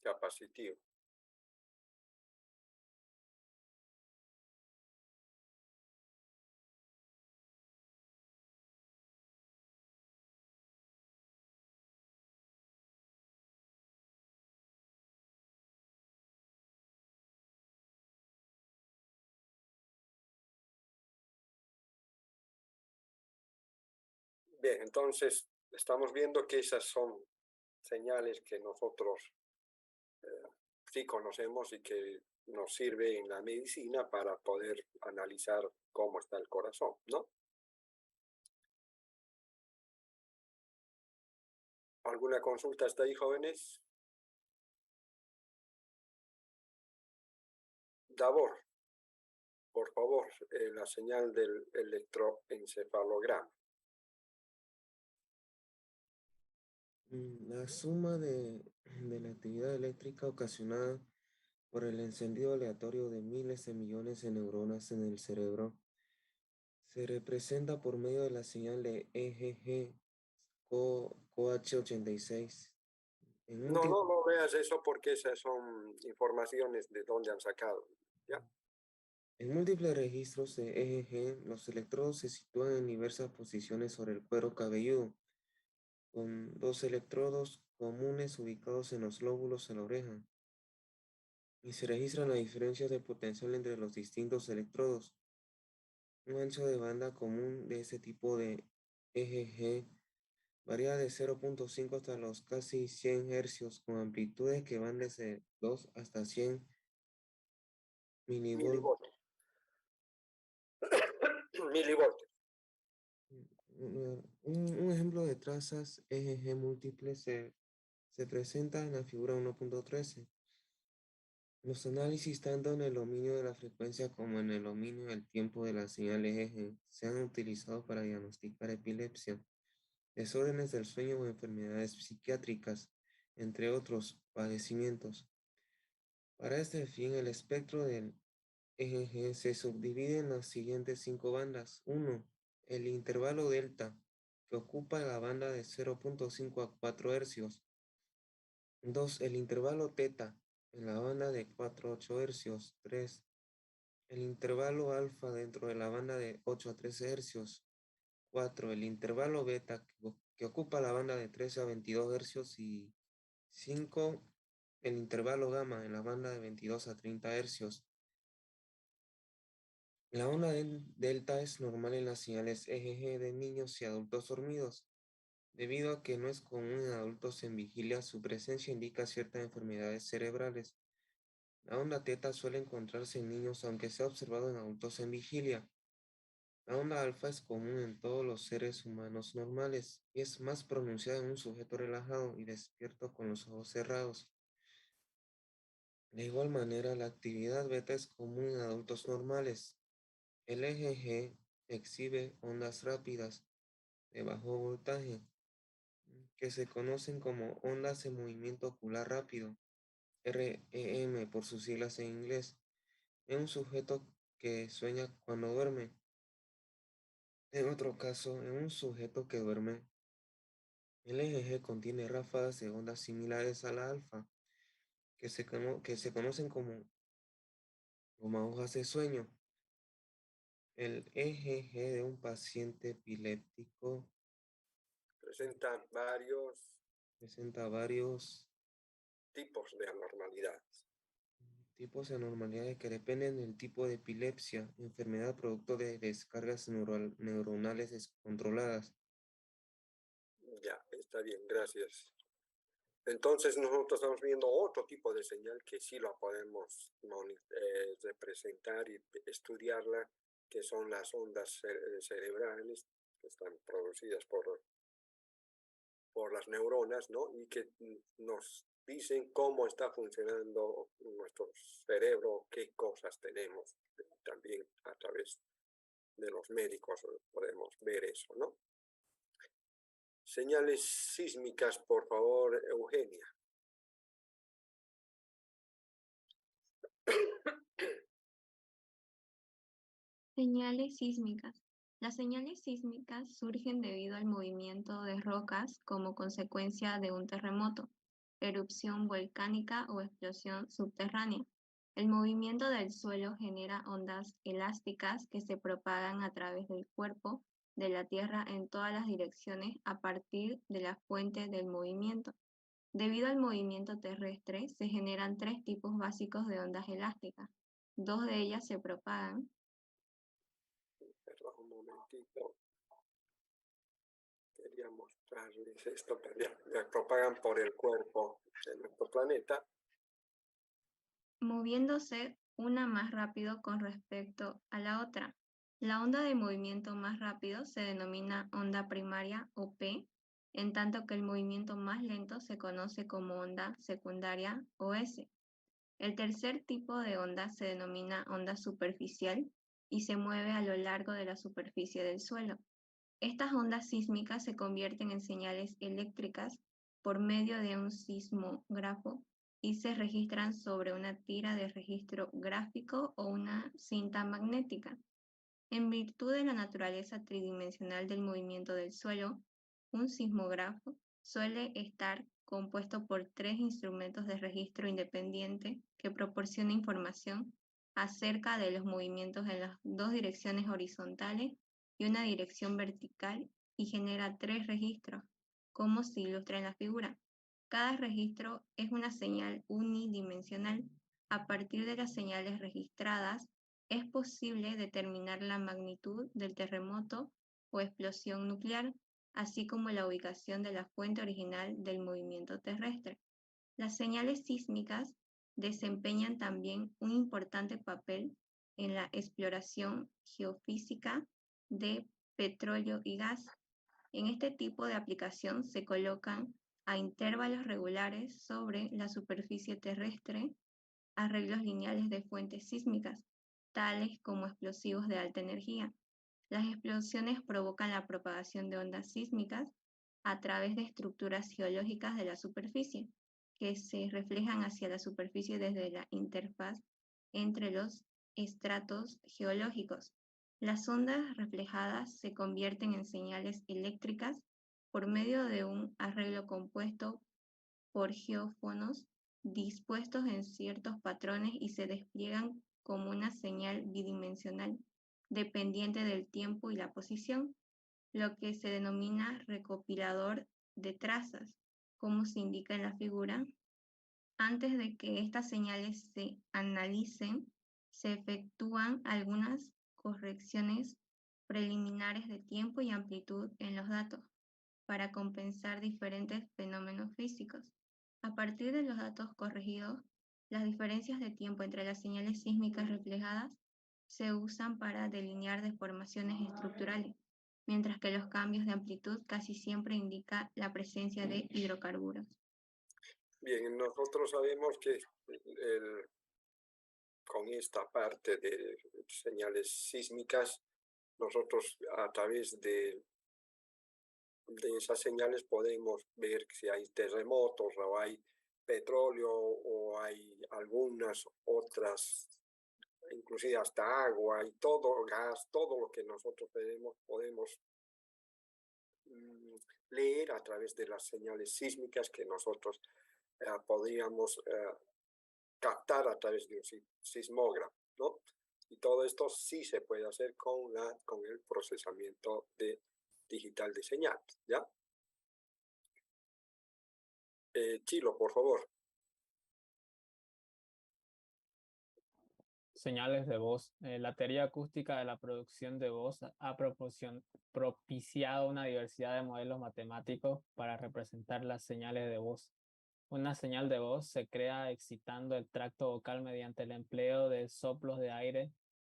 capacitivo. Bien, entonces estamos viendo que esas son señales que nosotros sí conocemos y que nos sirve en la medicina para poder analizar cómo está el corazón, ¿no? ¿Alguna consulta hasta ahí, jóvenes? Davor, por favor, la señal del electroencefalograma. La suma de la actividad eléctrica ocasionada por el encendido aleatorio de miles de millones de neuronas en el cerebro se representa por medio de la señal de EGG COH86. No veas eso porque esas son informaciones de dónde han sacado, ¿ya? En múltiples registros de EGG, los electrodos se sitúan en diversas posiciones sobre el cuero cabelludo, con 2 electrodos comunes ubicados en los lóbulos de la oreja, y se registran las diferencias de potencial entre los distintos electrodos. Un ancho de banda común de este tipo de EGG varía de 0.5 hasta los casi 100 hercios, con amplitudes que van desde 2 hasta 100 milivoltios. Milivoltios. Un ejemplo de trazas EGG múltiples se presenta en la figura 1.13. Los análisis tanto en el dominio de la frecuencia como en el dominio del tiempo de la señal EGG se han utilizado para diagnosticar epilepsia, desórdenes del sueño o enfermedades psiquiátricas, entre otros padecimientos. Para este fin, el espectro del EGG se subdivide en las siguientes 5 bandas. 1. El intervalo delta, que ocupa la banda de 0.5 a 4 hercios. 2. El intervalo teta, en la banda de 4 a 8 hercios. 3. El intervalo alfa dentro de la banda de 8 a 13 hercios. 4. El intervalo beta, que ocupa la banda de 13 a 22 hercios. Y 5. El intervalo gamma, en la banda de 22 a 30 hercios. La onda delta es normal en las señales EGG de niños y adultos dormidos. Debido a que no es común en adultos en vigilia, su presencia indica ciertas enfermedades cerebrales, La onda teta suele encontrarse en niños, aunque se ha observado en adultos en vigilia. La onda alfa es común en todos los seres humanos normales y es más pronunciada en un sujeto relajado y despierto con los ojos cerrados. De igual manera, la actividad beta es común en adultos normales. El EEG exhibe ondas rápidas de bajo voltaje que se conocen como ondas en movimiento ocular rápido, REM por sus siglas en inglés, en un sujeto que sueña cuando duerme. En otro caso, en un sujeto que duerme, el EEG contiene ráfagas de ondas similares a la alfa, que se conocen como agujas de sueño. El EEG de un paciente epiléptico Presenta varios presenta varios tipos de anormalidades. tipos de anormalidades que dependen del tipo de epilepsia, enfermedad producto de descargas neuronales descontroladas. Ya, está bien, gracias. Entonces nosotros estamos viendo otro tipo de señal que sí lo podemos representar y estudiarla, que son las ondas cerebrales que están producidas por las neuronas, ¿no? Y que nos dicen cómo está funcionando nuestro cerebro, qué cosas tenemos. También a través de los médicos podemos ver eso, ¿no? Señales sísmicas, por favor, Eugenia. Señales sísmicas. Las señales sísmicas surgen debido al movimiento de rocas como consecuencia de un terremoto, erupción volcánica o explosión subterránea. El movimiento del suelo genera ondas elásticas que se propagan a través del cuerpo de la Tierra en todas las direcciones a partir de la fuente del movimiento. Debido al movimiento terrestre, se generan tres tipos básicos de ondas elásticas. Dos de ellas se propagan. Perdón, un momentito. Quería mostrarles esto, pero ya propagan por el cuerpo de nuestro planeta. Moviéndose una más rápido con respecto a la otra. La onda de movimiento más rápido se denomina onda primaria o P, en tanto que el movimiento más lento se conoce como onda secundaria o S. El tercer tipo de onda se denomina onda superficial y se mueve a lo largo de la superficie del suelo. Estas ondas sísmicas se convierten en señales eléctricas por medio de un sismógrafo y se registran sobre una tira de registro gráfico o una cinta magnética. En virtud de la naturaleza tridimensional del movimiento del suelo, un sismógrafo suele estar compuesto por tres instrumentos de registro independiente que proporcionan información acerca de los movimientos en las dos direcciones horizontales y una dirección vertical y genera tres registros, como se ilustra en la figura. Cada registro es una señal unidimensional. A partir de las señales registradas, es posible determinar la magnitud del terremoto o explosión nuclear, así como la ubicación de la fuente original del movimiento terrestre. Las señales sísmicas desempeñan también un importante papel en la exploración geofísica de petróleo y gas. En este tipo de aplicación se colocan a intervalos regulares sobre la superficie terrestre arreglos lineales de fuentes sísmicas, tales como explosivos de alta energía. Las explosiones provocan la propagación de ondas sísmicas a través de estructuras geológicas de la superficie, que se reflejan hacia la superficie desde la interfaz entre los estratos geológicos. Las ondas reflejadas se convierten en señales eléctricas por medio de un arreglo compuesto por geófonos dispuestos en ciertos patrones y se despliegan como una señal bidimensional dependiente del tiempo y la posición, lo que se denomina recopilador de trazas, como se indica en la figura. Antes de que estas señales se analicen, se efectúan algunas correcciones preliminares de tiempo y amplitud en los datos para compensar diferentes fenómenos físicos. A partir de los datos corregidos, Las diferencias de tiempo entre las señales sísmicas reflejadas se usan para delinear deformaciones estructurales, mientras que los cambios de amplitud casi siempre indican la presencia de hidrocarburos. Bien, nosotros sabemos que con esta parte de señales sísmicas, nosotros a través de esas señales podemos ver si hay terremotos o hay petróleo o hay algunas otras, inclusive hasta agua y todo, gas, todo lo que nosotros podemos leer a través de las señales sísmicas que nosotros podríamos captar a través de un sismógrafo, ¿no? Y todo esto sí se puede hacer con el procesamiento digital de señales, ¿ya? Chilo, por favor. Señales de voz. La teoría acústica de la producción de voz ha propiciado una diversidad de modelos matemáticos para representar las señales de voz. Una señal de voz se crea excitando el tracto vocal mediante el empleo de soplos de aire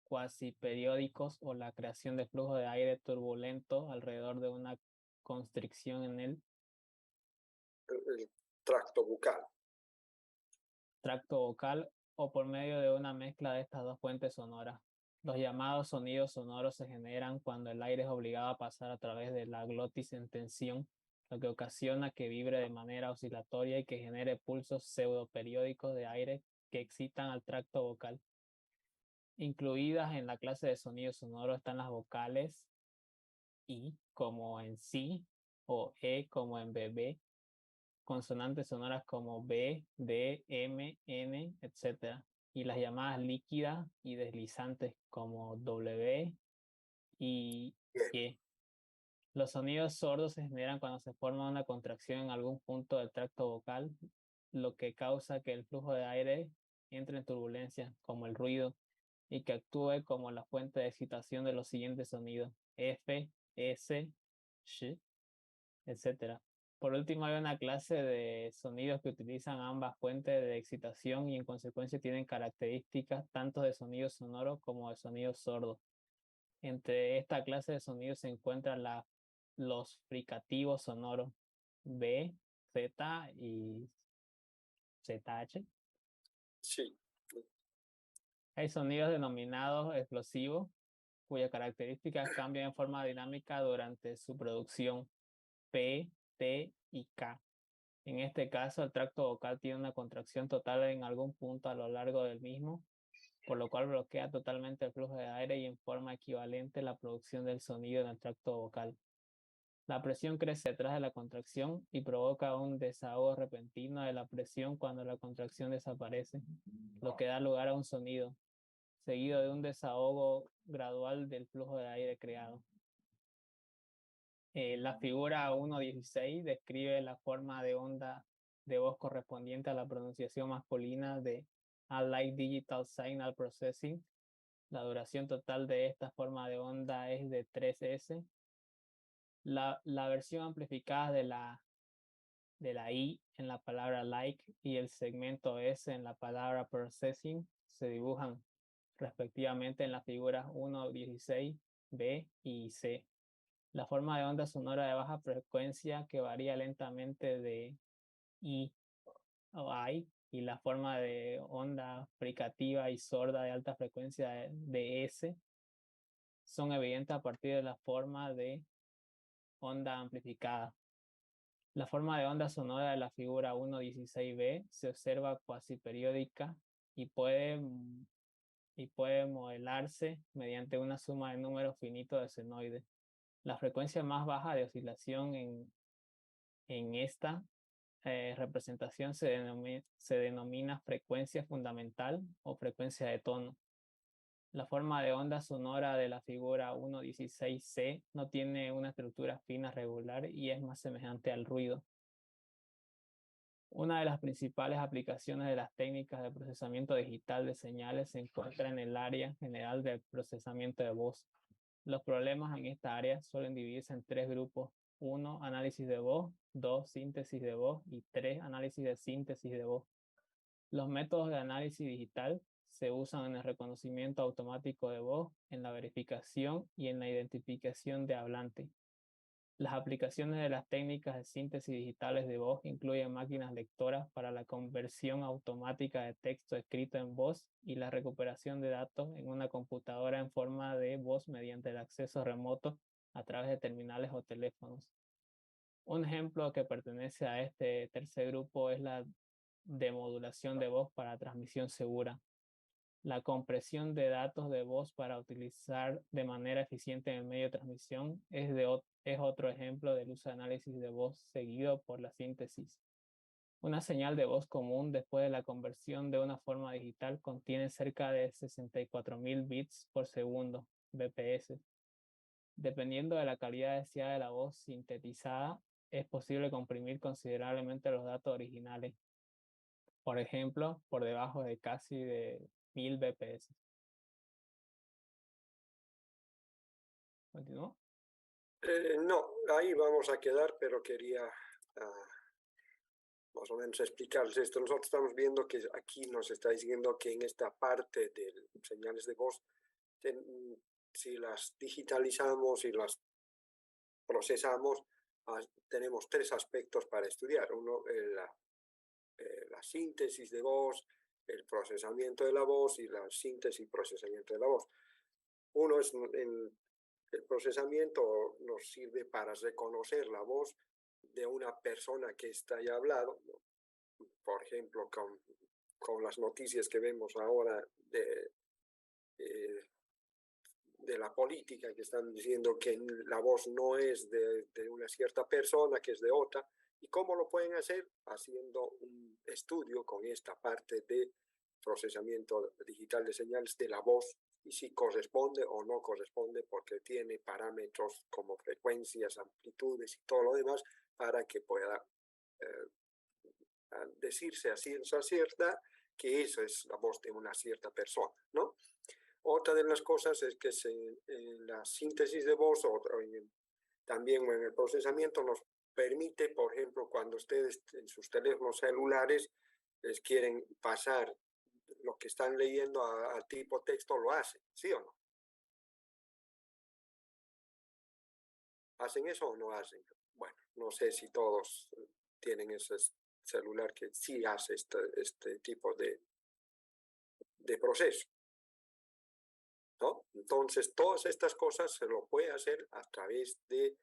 cuasi periódicos o la creación de flujo de aire turbulento alrededor de una constricción en el tracto bucal. Tracto vocal o por medio de una mezcla de estas dos fuentes sonoras. Los llamados sonidos sonoros se generan cuando el aire es obligado a pasar a través de la glotis en tensión, lo que ocasiona que vibre de manera oscilatoria y que genere pulsos pseudoperiódicos de aire que excitan al tracto vocal. Incluidas en la clase de sonidos sonoros están las vocales I como en sí o E como en bebé, consonantes sonoras como B, D, M, N, etc. Y las llamadas líquidas y deslizantes como W y Y. Los sonidos sordos se generan cuando se forma una contracción en algún punto del tracto vocal, lo que causa que el flujo de aire entre en turbulencia, como el ruido, y que actúe como la fuente de excitación de los siguientes sonidos, F, S, Sh, etc. Por último, hay una clase de sonidos que utilizan ambas fuentes de excitación y en consecuencia tienen características tanto de sonido sonoro como de sonido sordo. Entre esta clase de sonidos se encuentran los fricativos sonoros B, Z y ZH. Sí. Hay sonidos denominados explosivos, cuyas características cambian en forma dinámica durante su producción, P, T y K. En este caso, el tracto vocal tiene una contracción total en algún punto a lo largo del mismo, por lo cual bloquea totalmente el flujo de aire y en forma equivalente la producción del sonido en el tracto vocal. La presión crece detrás de la contracción y provoca un desahogo repentino de la presión cuando la contracción desaparece, lo que da lugar a un sonido, seguido de un desahogo gradual del flujo de aire creado. La figura 1.16 describe la forma de onda de voz correspondiente a la pronunciación masculina de Allied Digital Signal Processing. La duración total de esta forma de onda es de 3S. La versión amplificada de la I en la palabra like y el segmento S en la palabra processing se dibujan respectivamente en las figuras 1.16, B y C. La forma de onda sonora de baja frecuencia que varía lentamente de I o I y la forma de onda fricativa y sorda de alta frecuencia de S son evidentes a partir de la forma de onda amplificada. La forma de onda sonora de la figura 1.16b se observa cuasi periódica y puede modelarse mediante una suma de números finitos de senoides. La frecuencia más baja de oscilación en esta representación se denomina frecuencia fundamental o frecuencia de tono. La forma de onda sonora de la figura 1.16c no tiene una estructura fina regular y es más semejante al ruido. Una de las principales aplicaciones de las técnicas de procesamiento digital de señales se encuentra en el área general del procesamiento de voz. Los problemas en esta área suelen dividirse en tres grupos: 1, análisis de voz; 2, síntesis de voz; y 3, análisis de síntesis de voz. Los métodos de análisis digital se usan en el reconocimiento automático de voz, en la verificación y en la identificación de hablante. Las aplicaciones de las técnicas de síntesis digitales de voz incluyen máquinas lectoras para la conversión automática de texto escrito en voz y la recuperación de datos en una computadora en forma de voz mediante el acceso remoto a través de terminales o teléfonos. Un ejemplo que pertenece a este tercer grupo es la demodulación de voz para transmisión segura. La compresión de datos de voz para utilizar de manera eficiente en el medio de transmisión es otro ejemplo del uso de análisis de voz seguido por la síntesis. Una señal de voz común después de la conversión de una forma digital contiene cerca de 64.000 bits por segundo, BPS. Dependiendo de la calidad deseada de la voz sintetizada, es posible comprimir considerablemente los datos originales. Por ejemplo, por debajo de casi de 1000 bps. ¿Continúo? No, ahí vamos a quedar, pero quería más o menos explicarles esto. Nosotros estamos viendo que aquí nos está diciendo que en esta parte de señales de voz, si las digitalizamos y las procesamos, tenemos tres aspectos para estudiar. Uno, la síntesis de voz, el procesamiento de la voz y la síntesis y procesamiento de la voz. Uno es el procesamiento nos sirve para reconocer la voz de una persona que está ahí hablando, ¿no? Por ejemplo, con las noticias que vemos ahora de la política, que están diciendo que la voz no es de una cierta persona, que es de otra. ¿Y cómo lo pueden hacer? Haciendo un estudio con esta parte de procesamiento digital de señales de la voz y si corresponde o no corresponde, porque tiene parámetros como frecuencias, amplitudes y todo lo demás para que pueda decirse a ciencia cierta que eso es la voz de una cierta persona, ¿no? Otra de las cosas es que en la síntesis de voz también en el procesamiento nos permite, por ejemplo, cuando ustedes en sus teléfonos celulares les quieren pasar lo que están leyendo a tipo texto, lo hacen, ¿sí o no? ¿Hacen eso o no hacen? Bueno, no sé si todos tienen ese celular que sí hace este tipo de proceso, ¿no? Entonces, todas estas cosas se lo puede hacer a través de,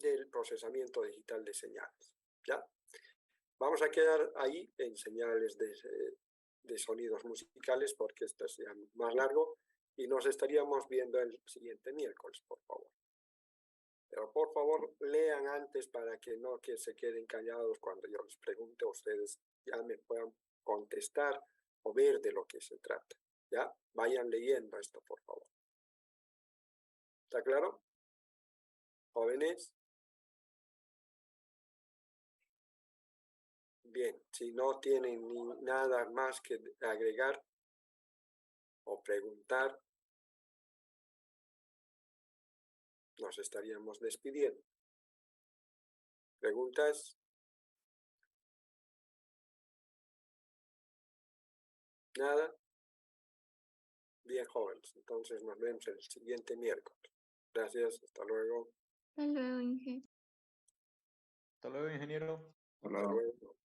del procesamiento digital de señales, ¿ya? Vamos a quedar ahí en señales de sonidos musicales porque esto es ya más largo y nos estaríamos viendo el siguiente miércoles, por favor. Pero por favor, lean antes para que no que se queden callados cuando yo les pregunte, ustedes ya me puedan contestar o ver de lo que se trata. ¿Ya? Vayan leyendo esto, por favor. ¿Está claro? ¿Jóvenes? Bien, si no tienen nada más que agregar o preguntar, nos estaríamos despidiendo. ¿Preguntas? ¿Nada? Bien, jóvenes. Entonces nos vemos el siguiente miércoles. Gracias. Hasta luego. Hasta luego, Inge. Hasta luego, ingeniero. Hasta luego.